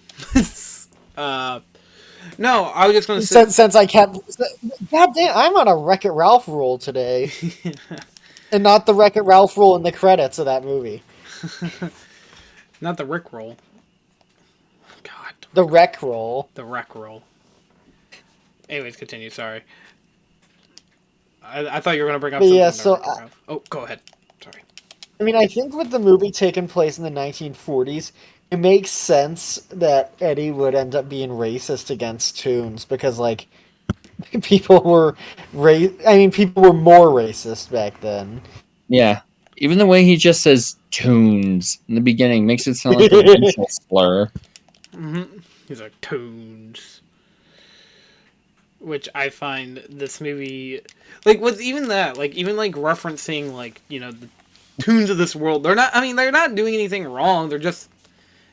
No, I was just going to say. Since I kept, God damn, I'm on a Wreck-It Ralph rule today, and not the Wreck-It Ralph rule in the credits of that movie. Not the Rick roll. God, The Wreck roll. the Wreck roll. Anyways, continue. Sorry. I thought you were going to bring up But something. yeah, about so Wreck-It Ralph. Oh, go ahead. Sorry. I mean, I think with the movie taking place in the 1940s, it makes sense that Eddie would end up being racist against Toons because, like, people were people were more racist back then. Yeah. Even the way he just says tunes in the beginning makes it sound like a racial slur. Mm-hmm. He's like, tunes. Which I find this movie, like, with even that, like, even, like, referencing, like, the tunes of this world, they're not doing anything wrong, they're just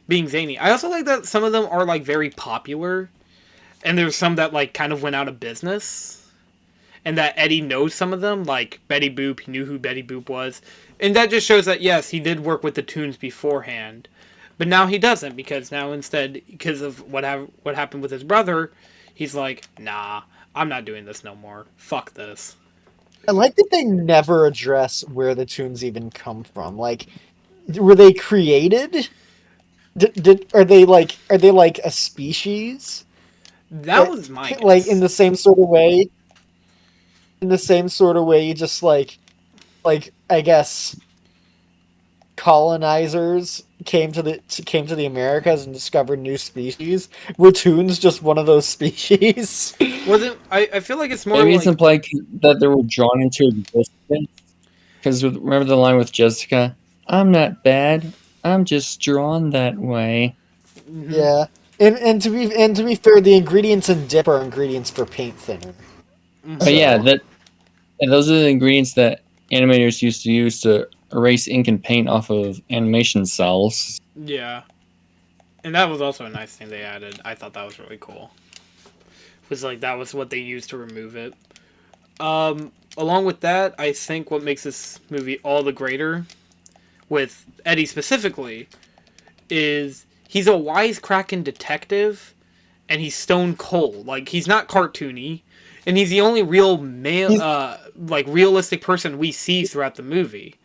being zany. I also like that some of them are, like, very popular, and there's some that, like, kind of went out of business, and that Eddie knows some of them, like Betty Boop, he knew who Betty Boop was, and that just shows that, yes, he did work with the tunes beforehand, but now he doesn't, because now instead, because of what happened with his brother, he's like, nah, I'm not doing this no more. Fuck this. I like that they never address where the tunes even come from. Like, were they created? Are they like a species? That was my Like in guess. the same sort of way, just like I guess colonizers came to the Americas and discovered new species. Were tunes just one of those species? Wasn't I feel like it's more Maybe it's like implied that they were drawn into existence. Because remember the line with Jessica? I'm not bad. I'm just drawn that way. mhm, Yeah. And to be fair, the ingredients in dip are ingredients for paint thinner. But yeah, So and those are the ingredients that animators used to use to erase ink and paint off of animation cells. yeah. And that was also a nice thing they added. I thought that was really cool. Was like that was what they used to remove it. Along with that, I think what makes this movie all the greater, with Eddie specifically, is he's a wisecracking detective, and he's stone cold. Like he's not cartoony, and he's the only real male, he's like realistic person we see throughout the movie.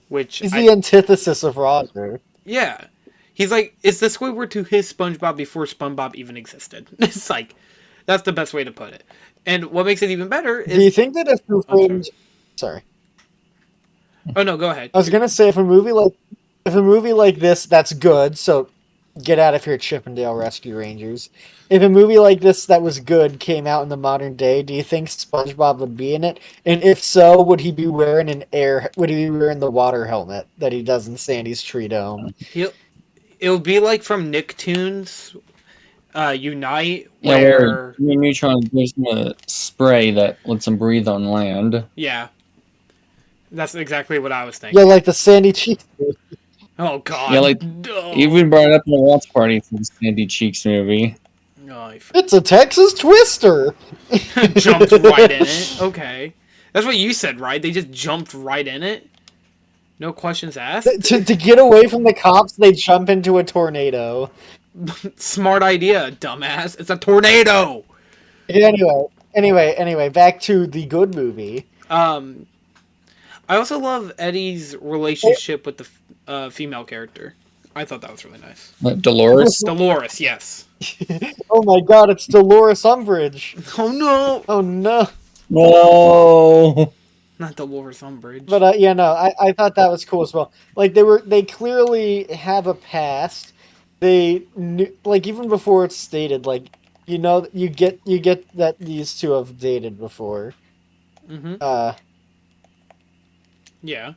Which he's I, the antithesis of Roger. yeah, he's like it's the Squidward to his SpongeBob before SpongeBob even existed. It's like that's the best way to put it. And what makes it even better Do you is, think that if you I'm sorry. framed, sorry, Oh no, go ahead. I was gonna say if a movie like this that's good, so get out of here, Chippendale Rescue Rangers. If a movie like this that was good came out in the modern day, do you think SpongeBob would be in it? And if so, would he be wearing would he be wearing the water helmet that he does in Sandy's Tree Dome? He'll It'll be like from Nicktoons Unite, Yeah, where where Jimmy Neutron gives him a spray that lets him breathe on land. yeah, that's exactly what I was Yeah, thinking. like the Sandy Cheeks. Oh Yeah, God, like no. even brought it up in the watch party for the Sandy Cheeks movie. Oh, It's a Texas Twister. jumped right in it. Okay, that's what you said, right? They just jumped right in it. No questions asked. To get away from the cops, they jump into a tornado. Smart idea, dumbass. It's a tornado. Anyway, back to the good movie. Um, I also love Eddie's relationship with the female character. I thought that was really nice. Dolores? Dolores, yes. Oh my god, it's Dolores Umbridge. Oh no, Oh no. No! not Dolores Umbridge. But yeah, no, I thought that was cool as well. Like they clearly have a past. They knew, like even before it's stated, like you get that these two have dated before. Mm-hmm. Uh, Yeah.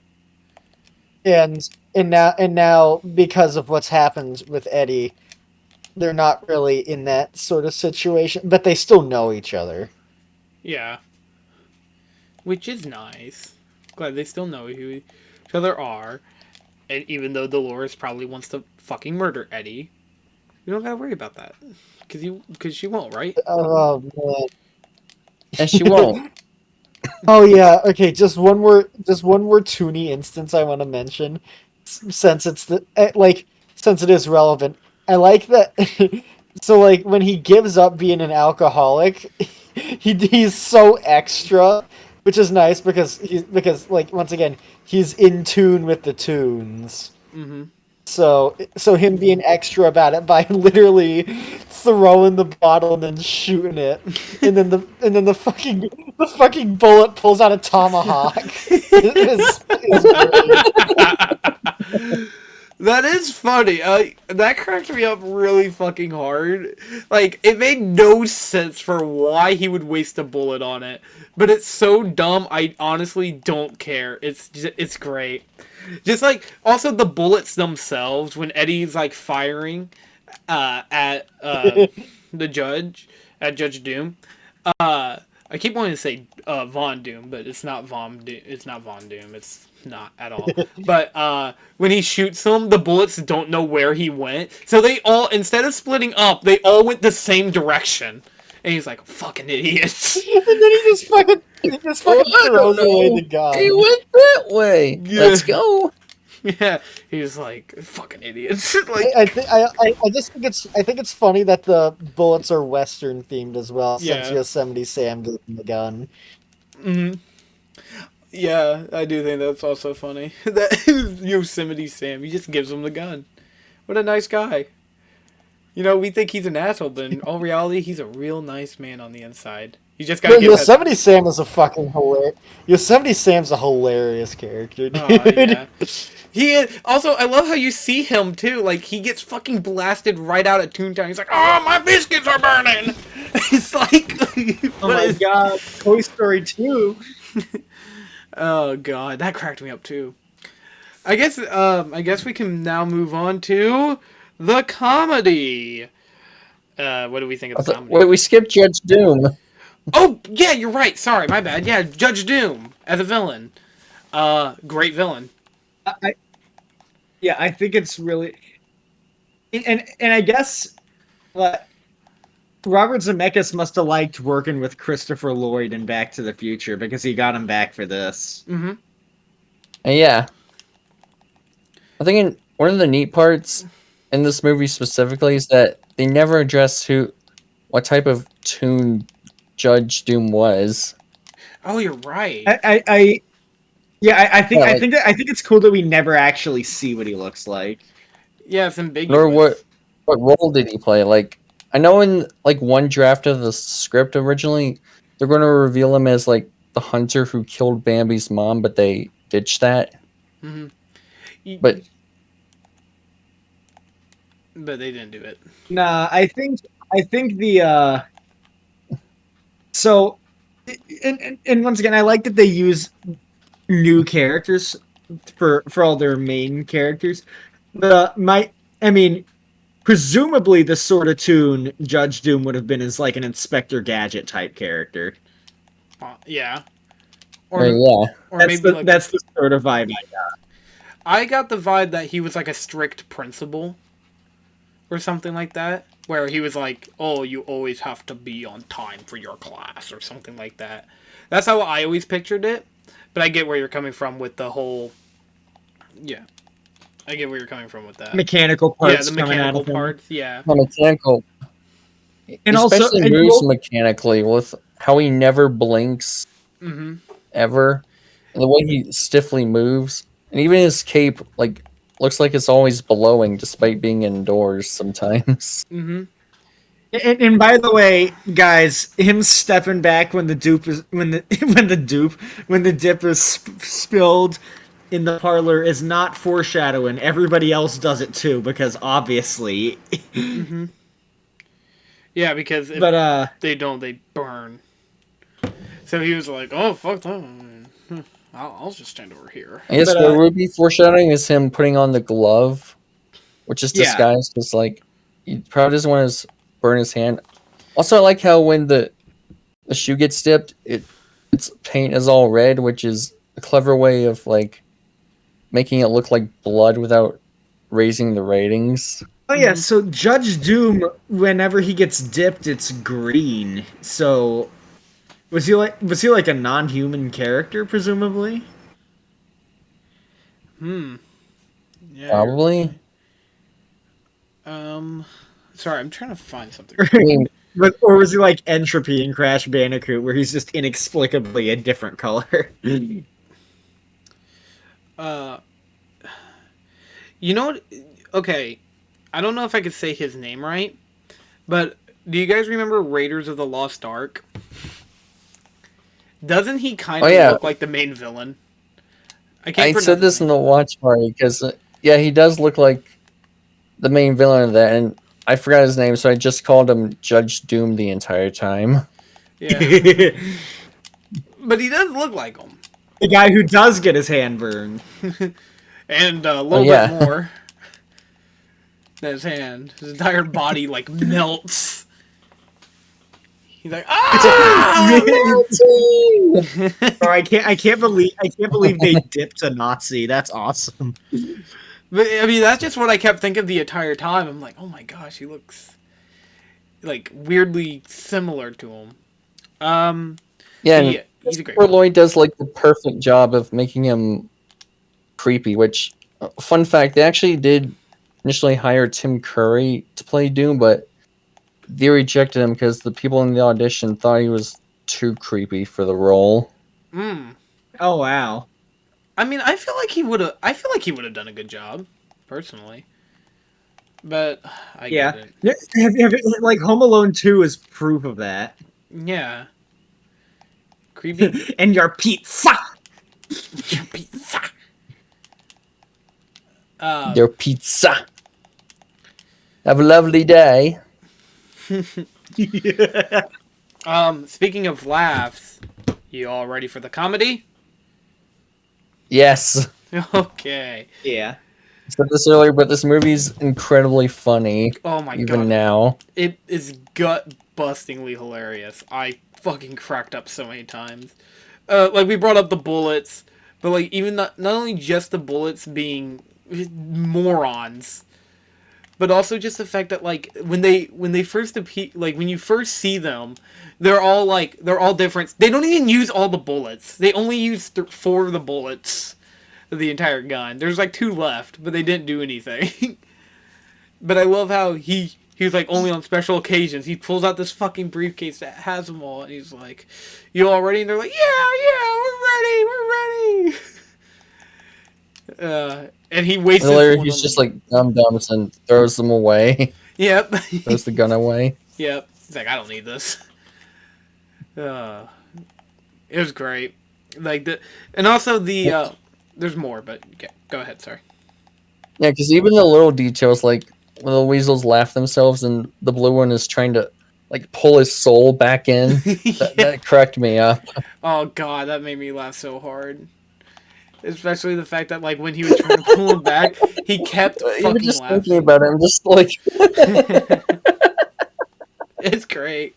and now because of what's happened with Eddie, they're not really in that sort of situation, but they still know each other. Yeah. Which is nice. Glad they still know who each other are. And even though Dolores probably wants to fucking murder Eddie, you don't gotta worry about that. Cause she won't, right? Oh man. And she won't. Oh yeah. Okay. Just one more Toonie instance I want to mention, since it's since it is relevant. I like that. So like when he gives up being an alcoholic, he's so extra, which is nice because like once again he's in tune with the tunes. Mm-hmm. So him being extra about it by literally throwing the bottle and then shooting it, and then the fucking bullet pulls out a tomahawk. Is great. That is funny. That cracked me up really fucking hard. Like, it made no sense for why he would waste a bullet on it, but it's so dumb. I honestly don't care. It's great. Just like also the bullets themselves when Eddie's like firing at the judge at Judge Doom. I keep wanting to say Von Doom, but it's not Von Doom. It's not Von Doom. It's not at all. But when he shoots them, the bullets don't know where he went. So they all, instead of splitting up, they all went the same direction. And he's like, fucking idiots. And then he just fucking I don't throws away the know. He gun. went that way. Yeah. Let's go. Yeah. He was like, fucking idiots. like, I think it's funny that the bullets are Western themed as well, since yeah. Yosemite Sam gave him the gun. Mm-hmm. Yeah, I do think that's also funny. That Yosemite Sam, he just gives him the gun. What a nice guy. You know, we think he's an asshole, but in all reality, he's a real nice man on the inside. You just gotta Yo, give that. Yosemite Sam is a fucking hilarious. Yosemite Sam's a hilarious character, Oh dude. yeah. He is. Also, I love how you see him too. Like he gets fucking blasted right out at Toontown. He's like, "Oh, my biscuits are burning." It's like, Oh what my is- god, Toy Story 2. Oh god, that cracked me up too. I guess we can now move on to the comedy. What do we think of the comedy? Wait, we skipped Judge Doom. Oh yeah, you're right. Sorry, my bad. Yeah, Judge Doom as a villain. Great villain. I, yeah, I think it's really, and I guess what Robert Zemeckis must have liked working with Christopher Lloyd in Back to the Future because he got him back for this. Mm-hmm. And yeah, I think one of the neat parts in this movie specifically is that they never address what type of tune Judge Doom was. Oh, you're right. I think Yeah, I like- think that I think it's cool that we never actually see what he looks like. Yeah, it's ambiguous. Nor what role did he play? Like I know in like one draft of the script originally, they're going to reveal him as like the hunter who killed Bambi's mom, but they ditched that. Mm-hmm. But they didn't do it. Nah, I think the so and once again I like that they use new characters for all their main characters. I mean presumably the sort of tune Judge Doom would have been as like an Inspector Gadget type character. Yeah. yeah, Or That's maybe like that's the sort of vibe I got the vibe that he was like a strict principal or something like that, where he was like, "Oh, you always have to be on time for your class" or something like that. That's how I always pictured it, but I get where you're coming from with the whole. Yeah, I get where you're coming from with that. mechanical parts. Yeah, the coming out mechanical of him. parts. Yeah. mechanical. And also- especially and moves you'll- mechanically with how he never blinks Mm-hmm. ever, and the way he stiffly moves, and even his cape like looks like it's always blowing despite being indoors sometimes. Mm-hmm. And by the way, guys, him stepping back when the dupe is when the dip is spilled in the parlor is not foreshadowing. Everybody else does it too because obviously. Mm-hmm. Yeah, because if But they don't, they burn. So he was like, "Oh fuck that! I'll just stand over here." I guess But, what would be foreshadowing is him putting on the glove, which is Yeah. disguised as like he probably doesn't want to burn his hand. Also, I like how when the shoe gets dipped, its paint is all red, which is a clever way of like making it look like blood without raising the ratings. oh yeah, so Judge Doom, whenever he gets dipped, it's green. So was he like a non-human character, presumably? Yeah. Probably. Sorry, I'm trying to find something. I mean, Or was he like Entropy in Crash Bandicoot, where he's just inexplicably a different color? You know what? Okay, I don't know if I could say his name right, but do you guys remember Raiders of the Lost Ark? Doesn't he kind of yeah. look like the main villain? I pronounce said this his in name. the watch party because yeah, he does look like the main villain of that, and I forgot his name, so I just called him Judge Doom the entire time. Yeah, but he does look like him, The guy who does get his hand burned. and a little yeah. bit more than his hand. His entire body like melts. He's like, ah! Or I can't believe they dipped a Nazi. That's awesome. But I mean, that's just what I kept thinking the entire time. I'm like, oh my gosh, he looks like weirdly similar to him. Yeah, and he's a great. Christopher Lloyd does like the perfect job of making him creepy. Which, fun fact, they actually did initially hire Tim Curry to play Doom, but they rejected him because the people in the audition thought he was too creepy for the role. Oh wow. I mean, I feel like he would have. I feel like he would have done a good job, personally. But I Yeah. get it. Like Home Alone 2 is proof of that. Yeah. Creepy. And your pizza. Pizza. Uh, Your pizza. Have a lovely day. Yeah. Speaking of laughs, you all ready for the comedy? Yes. Okay. Yeah. I said this earlier, but this movie's incredibly funny, Oh my even god. now. It is gut-bustingly hilarious. I fucking cracked up so many times. Like we brought up the bullets, but like even not only just the bullets being morons, but also just the fact that like when they first appear, like when you first see them, they're all different. They don't even use all the bullets. They only use 4 of the bullets of the entire gun. There's like 2 left, but they didn't do anything. But I love how he was like only on special occasions. He pulls out this fucking briefcase that has them all, and he's like, "You all ready?" And they're like, "Yeah, we're ready, we're ready." And he wastes And his later, one he's on the just like dum-dums and throws them away. Yep. Throws the gun away. Yep. He's like, I don't need this. Uh, it was great. Like and also there's more, but okay, go ahead. Sorry. Yeah, because even the little details, like when the weasels laugh themselves and the blue one is trying to like pull his soul back in, that, Yeah. that cracked me up. Oh god, that made me laugh so hard. Especially the fact that like when he was trying to pull him back, he kept Even fucking just thinking laughing. about it, I'm just like, It's great.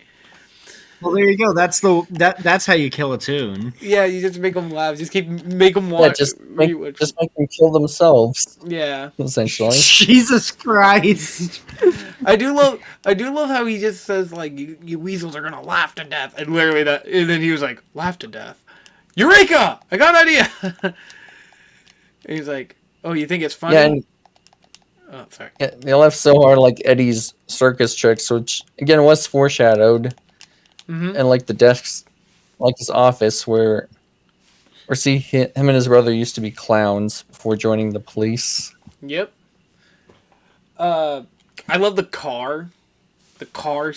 Well, there you go. That's how you kill a tune. Yeah, you just make them laugh. Just make them yeah, want rewatch. just make them kill themselves, Yeah. essentially. Jesus Christ. I do love how he just says like you weasels are gonna laugh to death, and literally that, and then he was like laugh to death. Eureka! I got an idea. And he's like, oh, you think it's funny? Yeah, and Oh, sorry. yeah, they laugh so hard, like Eddie's circus tricks, which again was foreshadowed, Mm-hmm. and like the desks, like his office, where see him and his brother used to be clowns before joining the police. Yep. I love the car. The car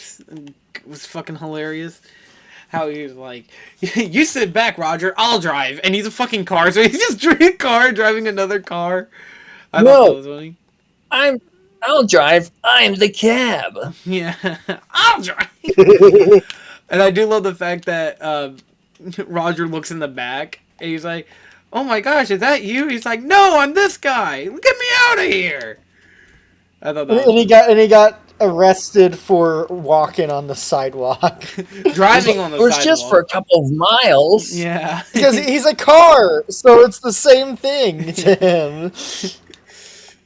was fucking hilarious. How he was like, "You sit back, Roger. I'll drive," and he's a fucking car, so he's just driving a car, driving another car. I thought that was funny. I'll drive. I'm the cab. Yeah, I'll drive. And I do love the fact that Roger looks in the back and he's like, "Oh my gosh, is that you?" He's like, "No, I'm this guy. Get me out of here." I thought that And he got arrested for walking on the sidewalk driving on the It was sidewalk. just for a couple of miles. Yeah. because he's a car, so it's the same thing to him.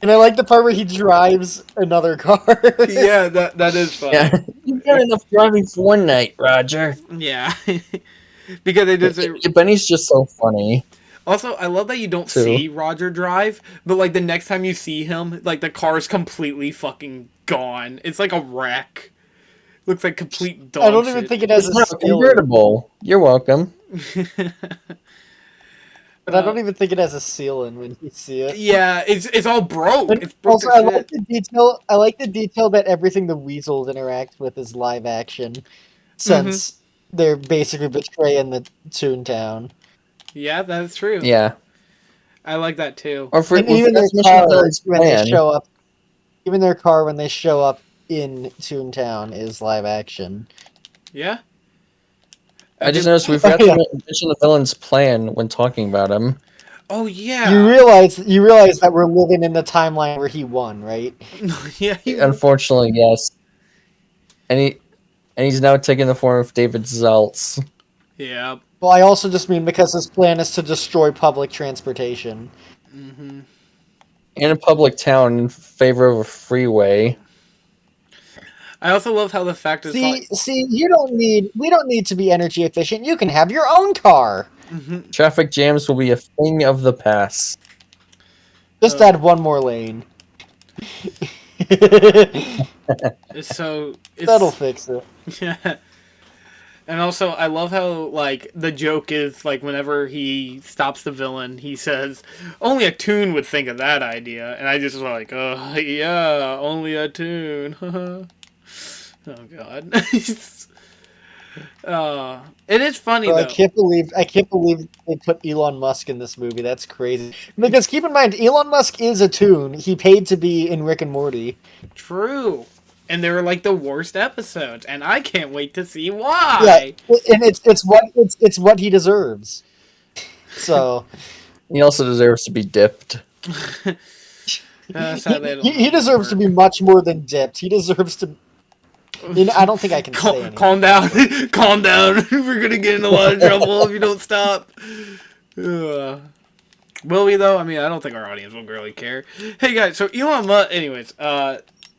And I like the part where he drives another car. Yeah, that is funny. Yeah, you've got enough driving for one night, Roger. Yeah. Because they did say. Benny's just so funny. Also, I love that you don't Too. see Roger drive, but like the next time you see him, like the car's completely fucking gone. It's like a wreck. Looks like complete dog I don't shit. even think it has It's a not ceiling. convertible. You're welcome. But I don't even think it has a ceiling when you see it. Yeah, it's all broke. And It's broke also, as I shit. like the detail. I like the detail that everything the weasels interact with is live action, since they're basically betraying the Toontown. Yeah, that's true. Yeah. I like that too. Or for And even their that's Mission car Villain's when they plan. show up, even their car when they show up in Toontown is live action. Yeah. I just noticed we forgot to mention the villain's plan when talking about him. Oh yeah. You realize that we're living in the timeline where he won, right? Yeah. Unfortunately, yes. And he's now taking the form of David Zeltz. Yeah. Well, I also just mean because his plan is to destroy public transportation. Mm-hmm. In a public town in favor of a freeway. I also love how the fact is See, we don't need to be energy efficient. You can have your own car. Mhm. Traffic jams will be a thing of the past. Just add one more lane. So That'll fix it. Yeah. And also, I love how like the joke is like whenever he stops the villain, he says, "Only a toon would think of that idea," and I just was like, "Oh yeah, only a toon." Oh god. It is funny Bro, though. I can't believe they put Elon Musk in this movie. That's crazy. Because keep in mind, Elon Musk is a toon. He paid to be in Rick and Morty. True. And they were like the worst episodes, and I can't wait to see Yeah, why. and it's what he deserves. So He also deserves to be dipped. Sadly, I don't he know deserves to be anymore. much more than dipped. He deserves to. I don't think I can say anything. Calm down. Calm down. We're gonna get in a lot of trouble if you don't stop. Will we though? I mean, I don't think our audience will really care. Hey guys, so Elon Musk. Anyways,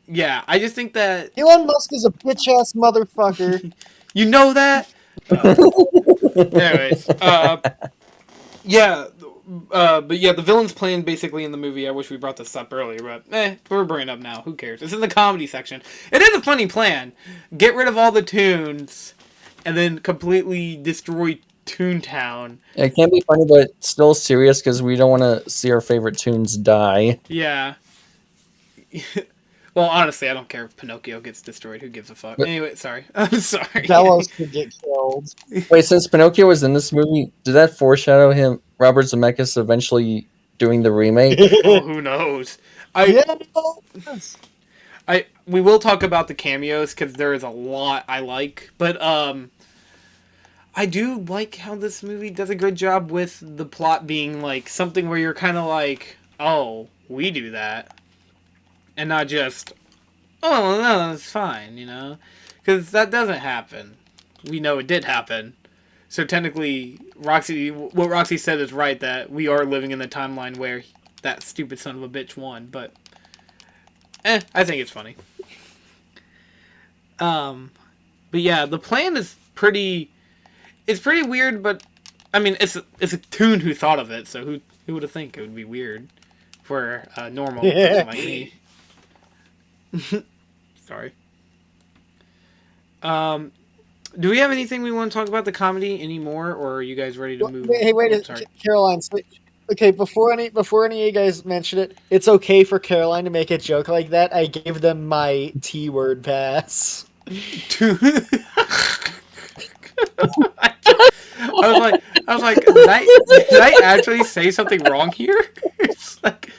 yeah, I just think that Elon Musk is a bitch ass motherfucker. you know that. Anyways, yeah, but yeah, the villain's plan basically in the movie. I wish we brought this up earlier, but we're bringing it up now. Who cares? It's in the comedy section. It is a funny plan. Get rid of all the tunes, and then completely destroy Toontown. It can be funny, but still serious because we don't want to see our favorite tunes die. Yeah. Well, honestly, I don't care if Pinocchio gets destroyed. Who gives a fuck? But, Anyway, sorry. I'm sorry. Bellows could get killed. wait, since Pinocchio was in this movie, did that foreshadow him, Robert Zemeckis, eventually doing the remake? Oh, who knows? Yes. We will talk about the cameos because there is a lot I like, but I do like how this movie does a good job with the plot being like something where you're kind of like, oh, we do that, and not just, oh no, it's fine, because that doesn't happen. We know it did happen. So technically, what Roxy said is right, that we are living in the timeline where that stupid son of a bitch won. But, I think it's funny. But yeah, the plan is pretty. It's pretty weird, but I mean, it's a tune who thought of it. So who would have think it would be weird for a normal person like me? Sorry. Do we have anything we want to talk about the comedy anymore, or are you guys ready to move? Hey, wait, Oh, sorry. Caroline. Okay, before any of you guys mention it, it's okay for Caroline to make a joke like that. I gave them my T-word pass. I was like, did I actually say something wrong here? It's like,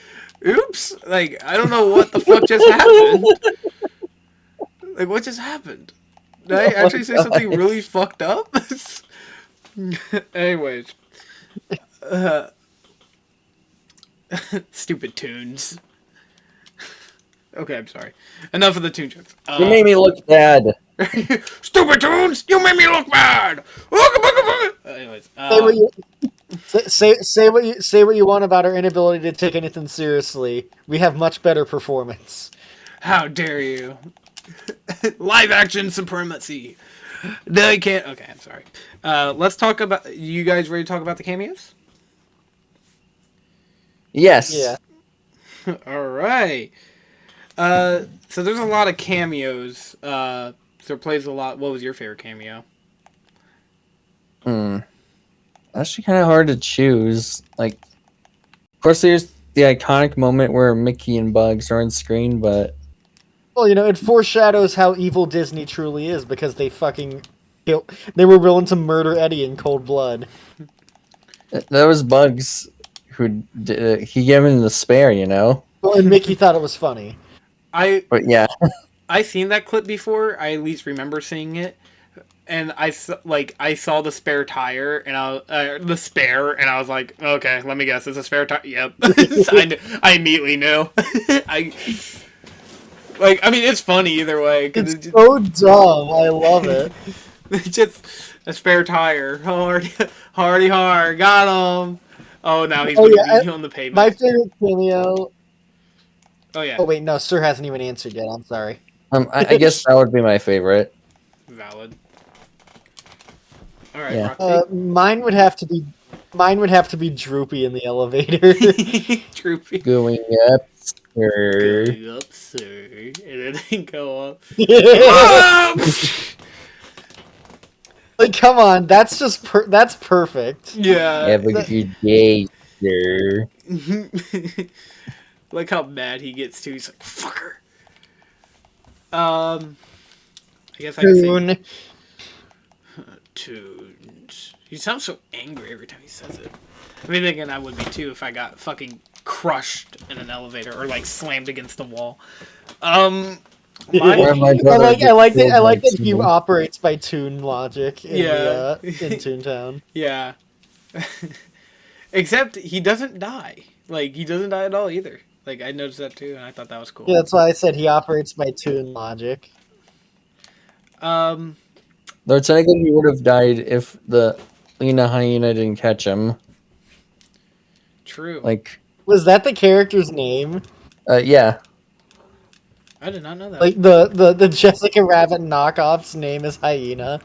oops. Like, I don't know what the fuck just happened. Like, what just happened? Did I actually say something really fucked up? Anyways. Stupid tunes. Okay, I'm sorry. Enough of the tune jokes. You made me look bad. Stupid tunes! You made me look bad! Anyways. Say what you want about our inability to take anything seriously. We have much better performance. How dare you? Live action supremacy. They can't. Okay, I'm sorry. Let's talk about. You guys ready to talk about the cameos? Yes. Yeah. All right. So there's a lot of cameos. So it plays a lot. What was your favorite cameo? Actually, kind of hard to choose. Like, of course, there's the iconic moment where Mickey and Bugs are on screen, but Well, it foreshadows how evil Disney truly is because they they were willing to murder Eddie in cold blood. that was Bugs who did it. He gave him the spare, Well, and Mickey thought it was funny. But yeah, I seen that clip before. I at least remember seeing it, and I saw the spare tire, and the spare, and I was like, okay, let me guess, it's a spare tire. Yep, I immediately knew. I mean, it's funny either way. Cause It's so dumb. I love it. it's just a spare tire. Hardy, got him. Oh, now he's going to be on the pavement. My favorite cameo. Oh yeah. Oh wait, no, Sir hasn't even answered yet. I'm sorry. I guess that would be my favorite. Valid. All right, Yeah. Roxy. Mine would have to be Droopy in the elevator. Droopy. Going up, sir. Going up, sir. And then go up. Like, come on, that's just that's perfect. Yeah. Have a good day, sir. Like how mad he gets too. He's like, fucker. I guess I can say Tune. tunes. He sounds so angry every time he says it. I mean, again, I would be too if I got fucking crushed in an elevator or like slammed against the wall. Or my I brother like gets killed I by like that he Tune. operates by tune logic in Yeah. the in Toontown. Yeah. Except he doesn't die. Like he doesn't die at all either. Like I noticed that too, and I thought that was cool. Yeah, that's why I said he operates by tune logic. Um, Though technically he would have died if the Lena hyena didn't catch him. true. Like, Was that the character's name? yeah. I did not know that. Like the Jessica Rabbit knockoff's name is Hyena.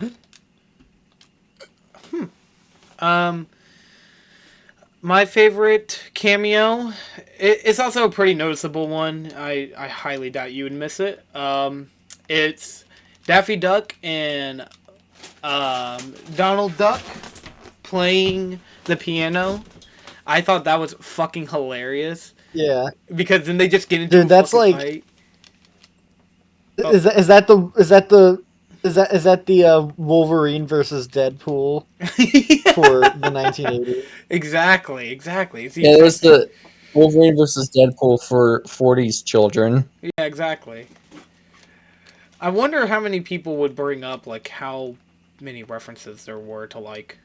Um, my favorite cameo. It's also a pretty noticeable one. I highly doubt you would miss it. It's Daffy Duck and Donald Duck playing the piano. I thought that was fucking hilarious Yeah, because then they just get into dude, a that's fucking like fight. is that the Wolverine versus Deadpool for the 1980s? Exactly. It's Yeah, it was the Wolverine versus Deadpool for 40s children. Yeah, exactly. I wonder how many people would bring up like how many references there were to like.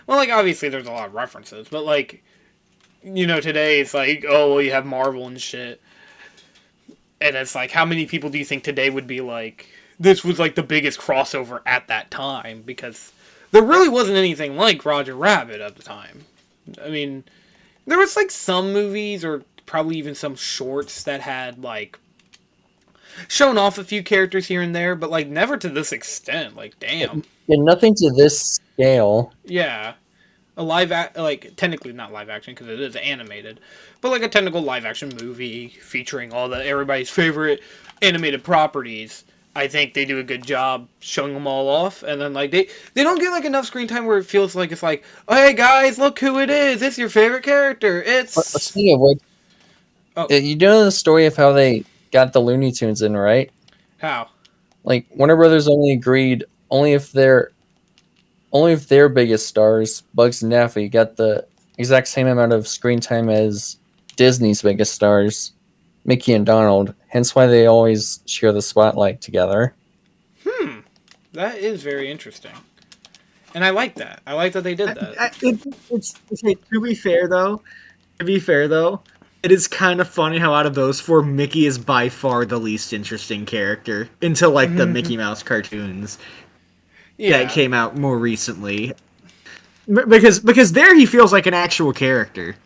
Well, like obviously there's a lot of references, but like, today it's like, oh well, you have Marvel and shit, and it's like, how many people do you think today would be like, this was like the biggest crossover at that time because there really wasn't anything like Roger Rabbit at the time. I mean, there was like some movies or probably even some shorts that had like shown off a few characters here and there, but like never to this extent. Like, damn. Yeah, nothing to this scale. Yeah, like technically not live action because it is animated, but like a technical live action movie featuring all the everybody's favorite animated properties. I think they do a good job showing them all off, and then like they don't get like enough screen time where it feels like it's like, oh hey guys, look who it is! It's your favorite character. But It's speaking of which, Oh. you know the story of how they got the Looney Tunes in, right? how. Like Warner Brothers only agreed only if their biggest stars, Bugs and Daffy, got the exact same amount of screen time as Disney's biggest stars, Mickey and Donald. Hence why they always share the spotlight together. That is very interesting, and I like that. I like that they did that. It's okay, to be fair though, it is kind of funny how out of those four, Mickey is by far the least interesting character until like the Mickey Mouse cartoons Yeah, that came out more recently. Because there he feels like an actual character.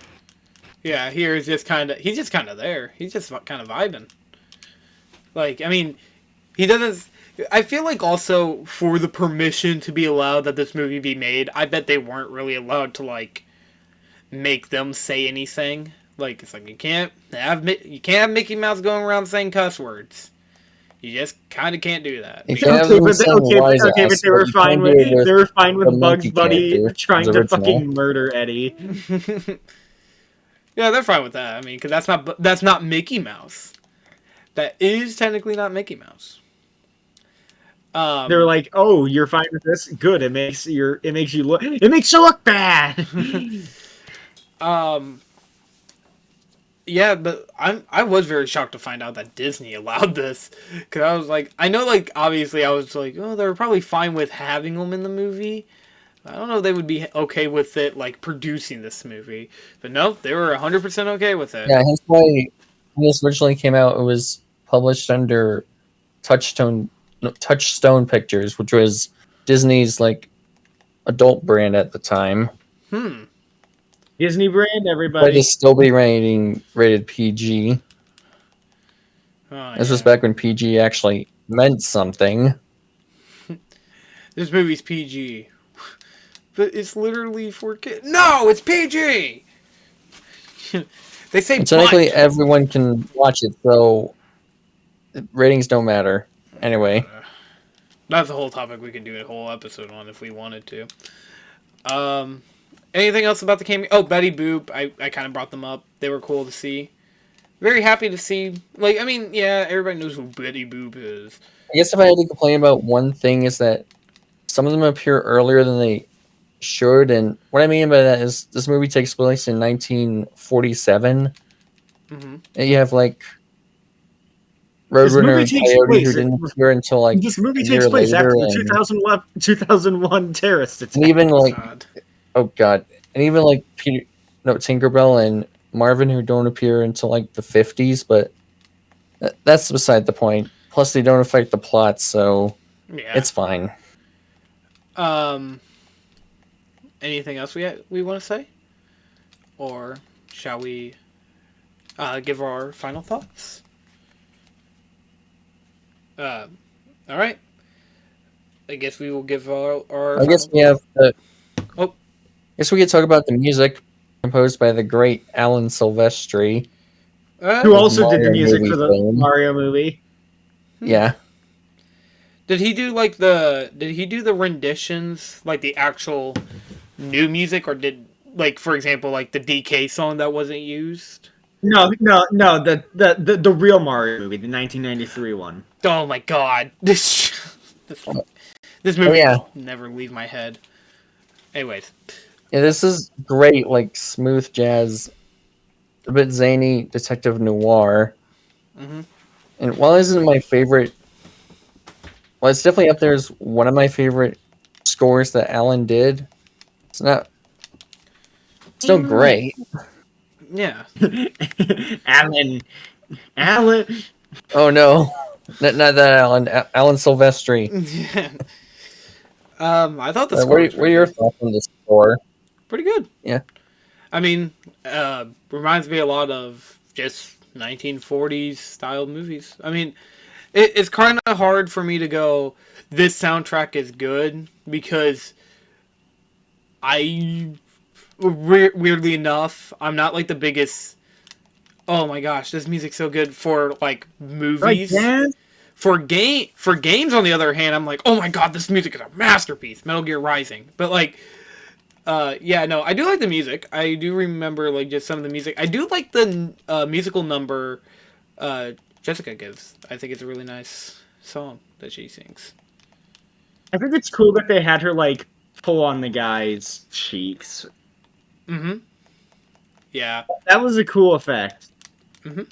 yeah. Here is just kind of he's just kind of there. He's just kind of vibing. Like, I mean, he doesn't. I feel like also for the permission to be allowed that this movie be made, I bet they weren't really allowed to like make them say anything. Like it's like you can't have Mickey Mouse going around saying cuss words. You just kind of can't do that. You can't have them saying wise but ass, they were you fine can do it with the Bugs monkey Bunny character, trying the to original. fucking murder Eddie. Yeah, they're fine with that. I mean, because that's not Mickey Mouse. That is technically not Mickey Mouse. They were like, "Oh, you're fine with this? Good. It makes you look bad." Yeah, but I was very shocked to find out that Disney allowed this because I was like, I know, like obviously I was like, oh, they were probably fine with having them in the movie. I don't know if they would be okay with it like producing this movie, but no, they were 100% okay with it. Yeah, hence why when this originally came out, it was published under Touchstone Pictures, which was Disney's like adult brand at the time. Disney brand, But everybody. to still be rated PG. Oh, This was yeah. back when PG actually meant something. This movie's PG, but it's literally for kids. No, it's PG. They say And technically, but. everyone can watch it, so ratings don't matter. Anyway, That's a whole topic we could do a whole episode on if we wanted to. Um, anything else about the cameo? Oh, Betty Boop. I kind of brought them up. They were cool to see. Very happy to see. Like, I mean, yeah, everybody knows who Betty Boop is. I guess if I had to complain about one thing is that some of them appear earlier than they should, and what I mean by that is this movie takes place in 1947, Mm-hmm. and you have like This Roadrunner movie and takes Coyote who place. didn't appear until like This movie a takes year place later, after the and 2001 terrorist attack. and even like God. oh god, and even like Tinkerbell and Marvin who don't appear until like the 50s, but that's beside the point. Plus, they don't affect the plot, so Yeah. it's fine. Anything else we want to say, or shall we give our final thoughts? All right. I guess we will give our I guess final we have the. Oh. I guess we could talk about the music composed by the great Alan Silvestri. Who also did the Mario music movie for the fame. Mario movie. Yeah. Did he do like the renditions, like the actual new music, or did, like, for example, like the DK song that wasn't used? No, the real Mario movie, the 1993 one. Oh my god. This Oh movie yeah. will never leave my head. Anyways. Yeah, this is great, like smooth jazz, a bit zany detective noir. Mm-hmm. And while it isn't my favorite, well, it's definitely up there as one of my favorite scores that Alan did. It's not still great. Yeah. Alan. Oh no, not that Alan. Alan Silvestri. I thought the What score are, was what are your thoughts on this score? pretty good. Yeah. I mean, reminds me a lot of just 1940s style movies. I mean, it's kind of hard for me to go, this soundtrack is good, because weirdly enough, I'm not like the biggest, oh my gosh, this music's so good for like movies. Like For games, on the other hand, I'm like, oh my god, this music is a masterpiece. Metal Gear Rising. But like, yeah, no, I do like the music. I do remember like just some of the music. I do like the musical number Jessica gives. I think it's a really nice song that she sings. I think it's cool that they had her like pull on the guy's cheeks. Mm-hmm. Yeah. That was a cool effect. Mm-hmm.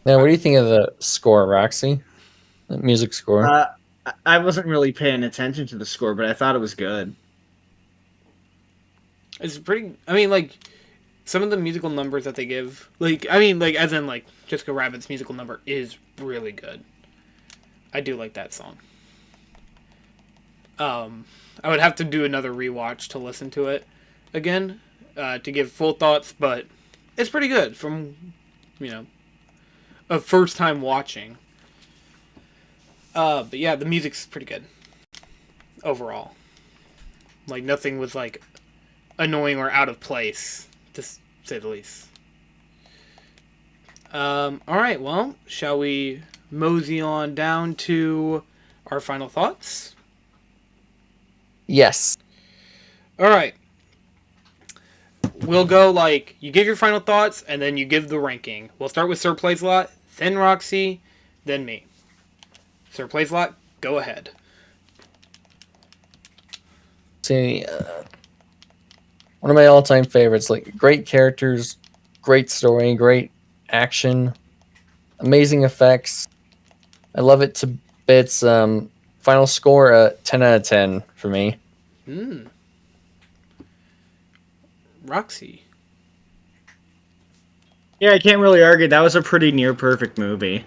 Now, what do you think of the score, Roxy? The music score. I wasn't really paying attention to the score, but I thought it was good. It's pretty. I mean, like, some of the musical numbers that they give, like, I mean, like, as in, like, Jessica Rabbit's musical number is really good. I do like that song. I would have to do another rewatch to listen to it again, to give full thoughts, but it's pretty good from, a first time watching. But yeah, the music's pretty good overall. Like, nothing was, like, annoying or out of place, to say the least. Alright, well, shall we mosey on down to our final thoughts? Yes. Alright. We'll go, like, you give your final thoughts, and then you give the ranking. We'll start with Sir Placeslot, then Roxy, then me. Sir Placeslot, go ahead. See, one of my all-time favorites. Like, great characters, great story, great action, amazing effects. I love it to bits. Final score, 10 out of 10 for me. Roxy. Yeah, I can't really argue. That was a pretty near perfect movie.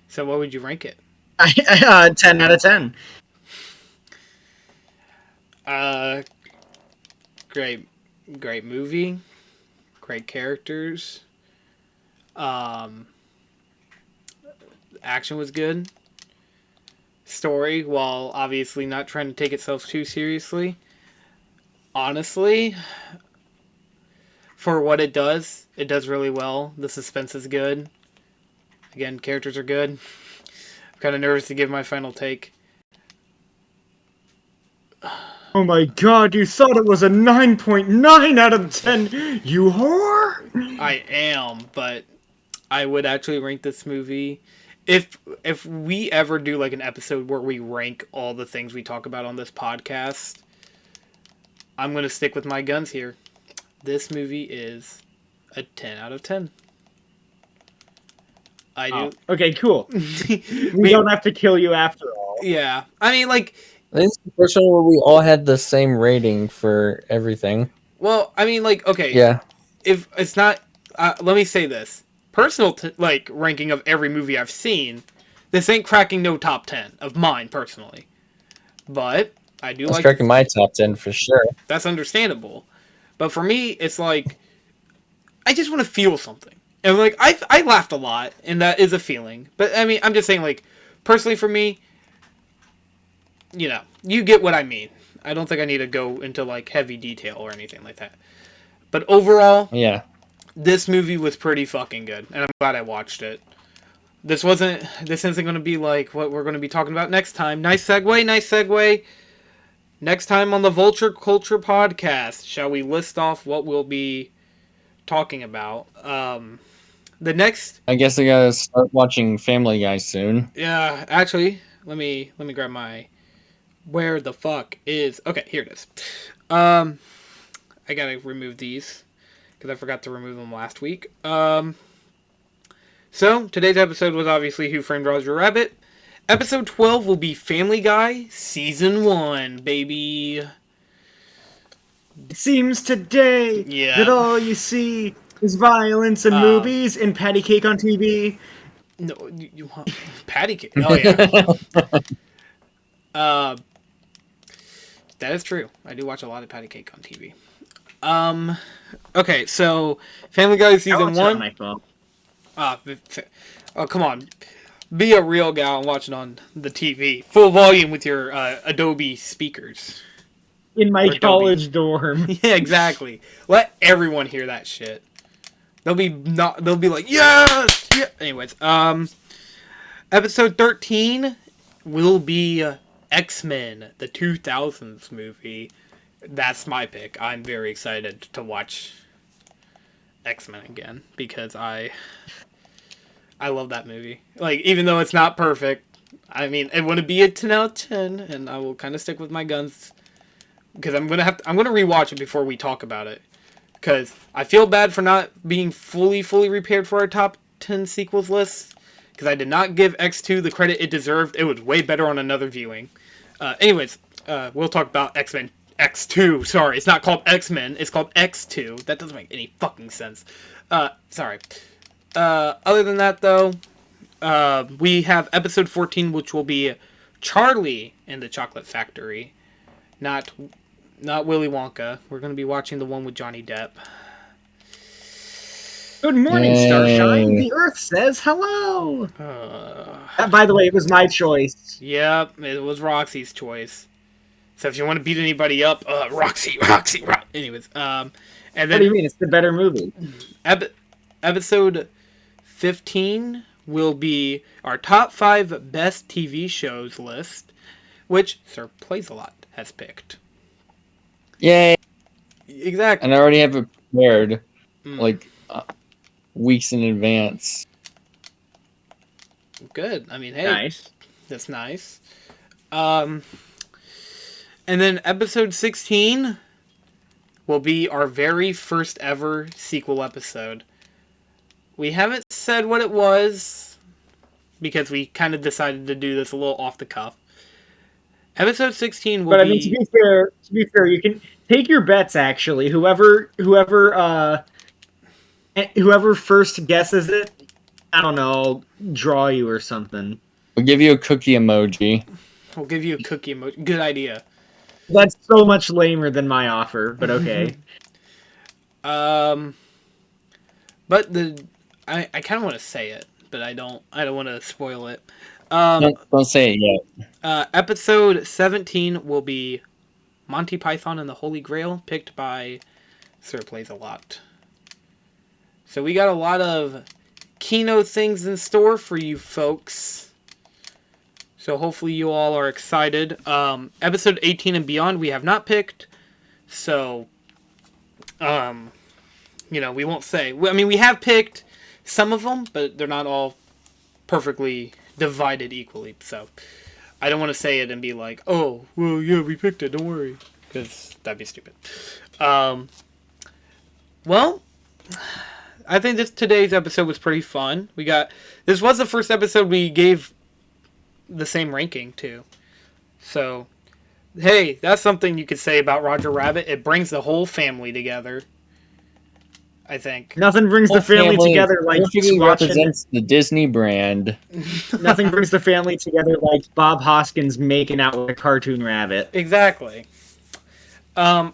So what would you rank it? 10 out of 10. Great movie. Great characters. Action was good. Story, while obviously not trying to take itself too seriously. Honestly, for what it does really well. The suspense is good. Again, characters are good. kind of nervous to give my final take. Oh my god, you thought it was a 9.9 out of 10, you whore! I am, but I would actually rank this movie. If we ever do like an episode where we rank all the things we talk about on this podcast, I'm gonna stick with my guns here. This movie is a 10 out of 10. I do. Oh, okay, cool. We don't have to kill you after all. Yeah, I mean, like, I think it's the first one where we all had the same rating for everything. well, I mean, like, okay, Yeah. if it's not, let me say this: personal, like, ranking of every movie I've seen, this ain't cracking no top 10 of mine personally, but I do It's like. cracking my top 10 for sure. That's understandable, but for me, it's like I just want to feel something, and like I laughed a lot, and that is a feeling. But I mean, I'm just saying, like, personally for me, you know, you get what I mean. I don't think I need to go into like heavy detail or anything like that. But overall, Yeah. this movie was pretty fucking good, and I'm glad I watched it. This isn't going to be like what we're going to be talking about next time. Nice segue. Next time on the Vulture Culture podcast, shall we list off what we'll be talking about? The next, I guess I gotta start watching Family Guy soon. yeah, actually, let me grab my. Where the fuck is? Okay, here it is. I gotta remove these because I forgot to remove them last week. So today's episode was obviously Who Framed Roger Rabbit. Episode 12 will be Family Guy Season 1, baby. It seems today Yeah. that all you see is violence in movies and patty cake on TV. No, you want patty cake? Oh yeah. That is true. I do watch a lot of patty cake on TV. Okay, so Family Guy Season 1. My phone. Oh, come on. Be a real gal and watch it on the TV. Full volume with your Adobe speakers. In my Adobe. college dorm. Yeah, exactly. Let everyone hear that shit. They'll be like, yes! Yeah! Anyways, episode 13 will be X-Men, the 2000s movie. That's my pick. I'm very excited to watch X-Men again because I love that movie. Like, even though it's not perfect, I mean, it wouldn't be a 10 out of 10, and I will kind of stick with my guns because I'm gonna rewatch it before we talk about it because I feel bad for not being fully repaired for our top 10 sequels list because I did not give X2 the credit it deserved. It was way better on another viewing. Anyways, we'll talk about X-Men X2. Sorry, it's not called X-Men. It's called X2. That doesn't make any fucking sense. Sorry. Other than that, though, we have episode 14, which will be Charlie and the Chocolate Factory, not Willy Wonka. We're going to be watching the one with Johnny Depp. Good morning, Yay. Starshine. The Earth says hello. By the way, it was my choice. Yep, it was Roxy's choice. So if you want to beat anybody up, Roxy. Anyways, and then What do you mean? It's the better movie. Episode 15 will be our top 5 best TV shows list, which Sir Plays a Lot has picked. Yay! Exactly. And I already have it prepared, like weeks in advance. Good. I mean, hey, Nice. that's nice. And then episode 16 will be our very first ever sequel episode. We haven't said what it was because we kind of decided to do this a little off the cuff. Episode 16 will But I be... mean, to be fair, you can take your bets. Actually, whoever first guesses it, I don't know, draw you or something. We'll give you a cookie emoji. We'll give you a cookie emoji. Good idea. That's so much lamer than my offer, but okay. But I kind of want to say it, but I don't want to spoil it. Don't say it yet. Episode 17 will be Monty Python and the Holy Grail, picked by Sir Plays a Lot. So we got a lot of Kino things in store for you folks. So hopefully you all are excited. Episode 18 and beyond we have not picked. So, we won't say. I mean, we have picked some of them, but they're not all perfectly divided equally. So, I don't want to say it and be like, oh, well, yeah, we picked it, don't worry. Because that'd be stupid. Well, I think today's episode was pretty fun. This was the first episode we gave the same ranking to. So, hey, that's something you could say about Roger Rabbit. It brings the whole family together. I think. Nothing brings the family together like perfectly watching. Represents the Disney brand. Nothing brings the family together like Bob Hoskins making out with a cartoon rabbit. Exactly. I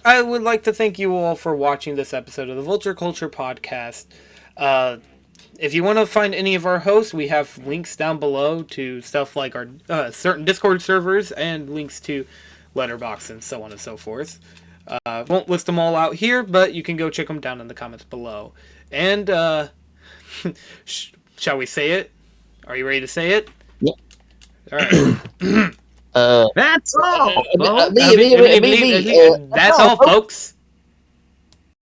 would like to thank you all for watching this episode of the Vulture Culture Podcast. If you want to find any of our hosts, we have links down below to stuff like our certain Discord servers and links to Letterboxd and so on and so forth. Won't list them all out here, but you can go check them down in the comments below. And shall we say it? Are you ready to say it? Yep. All right. That's all. That's all, folks.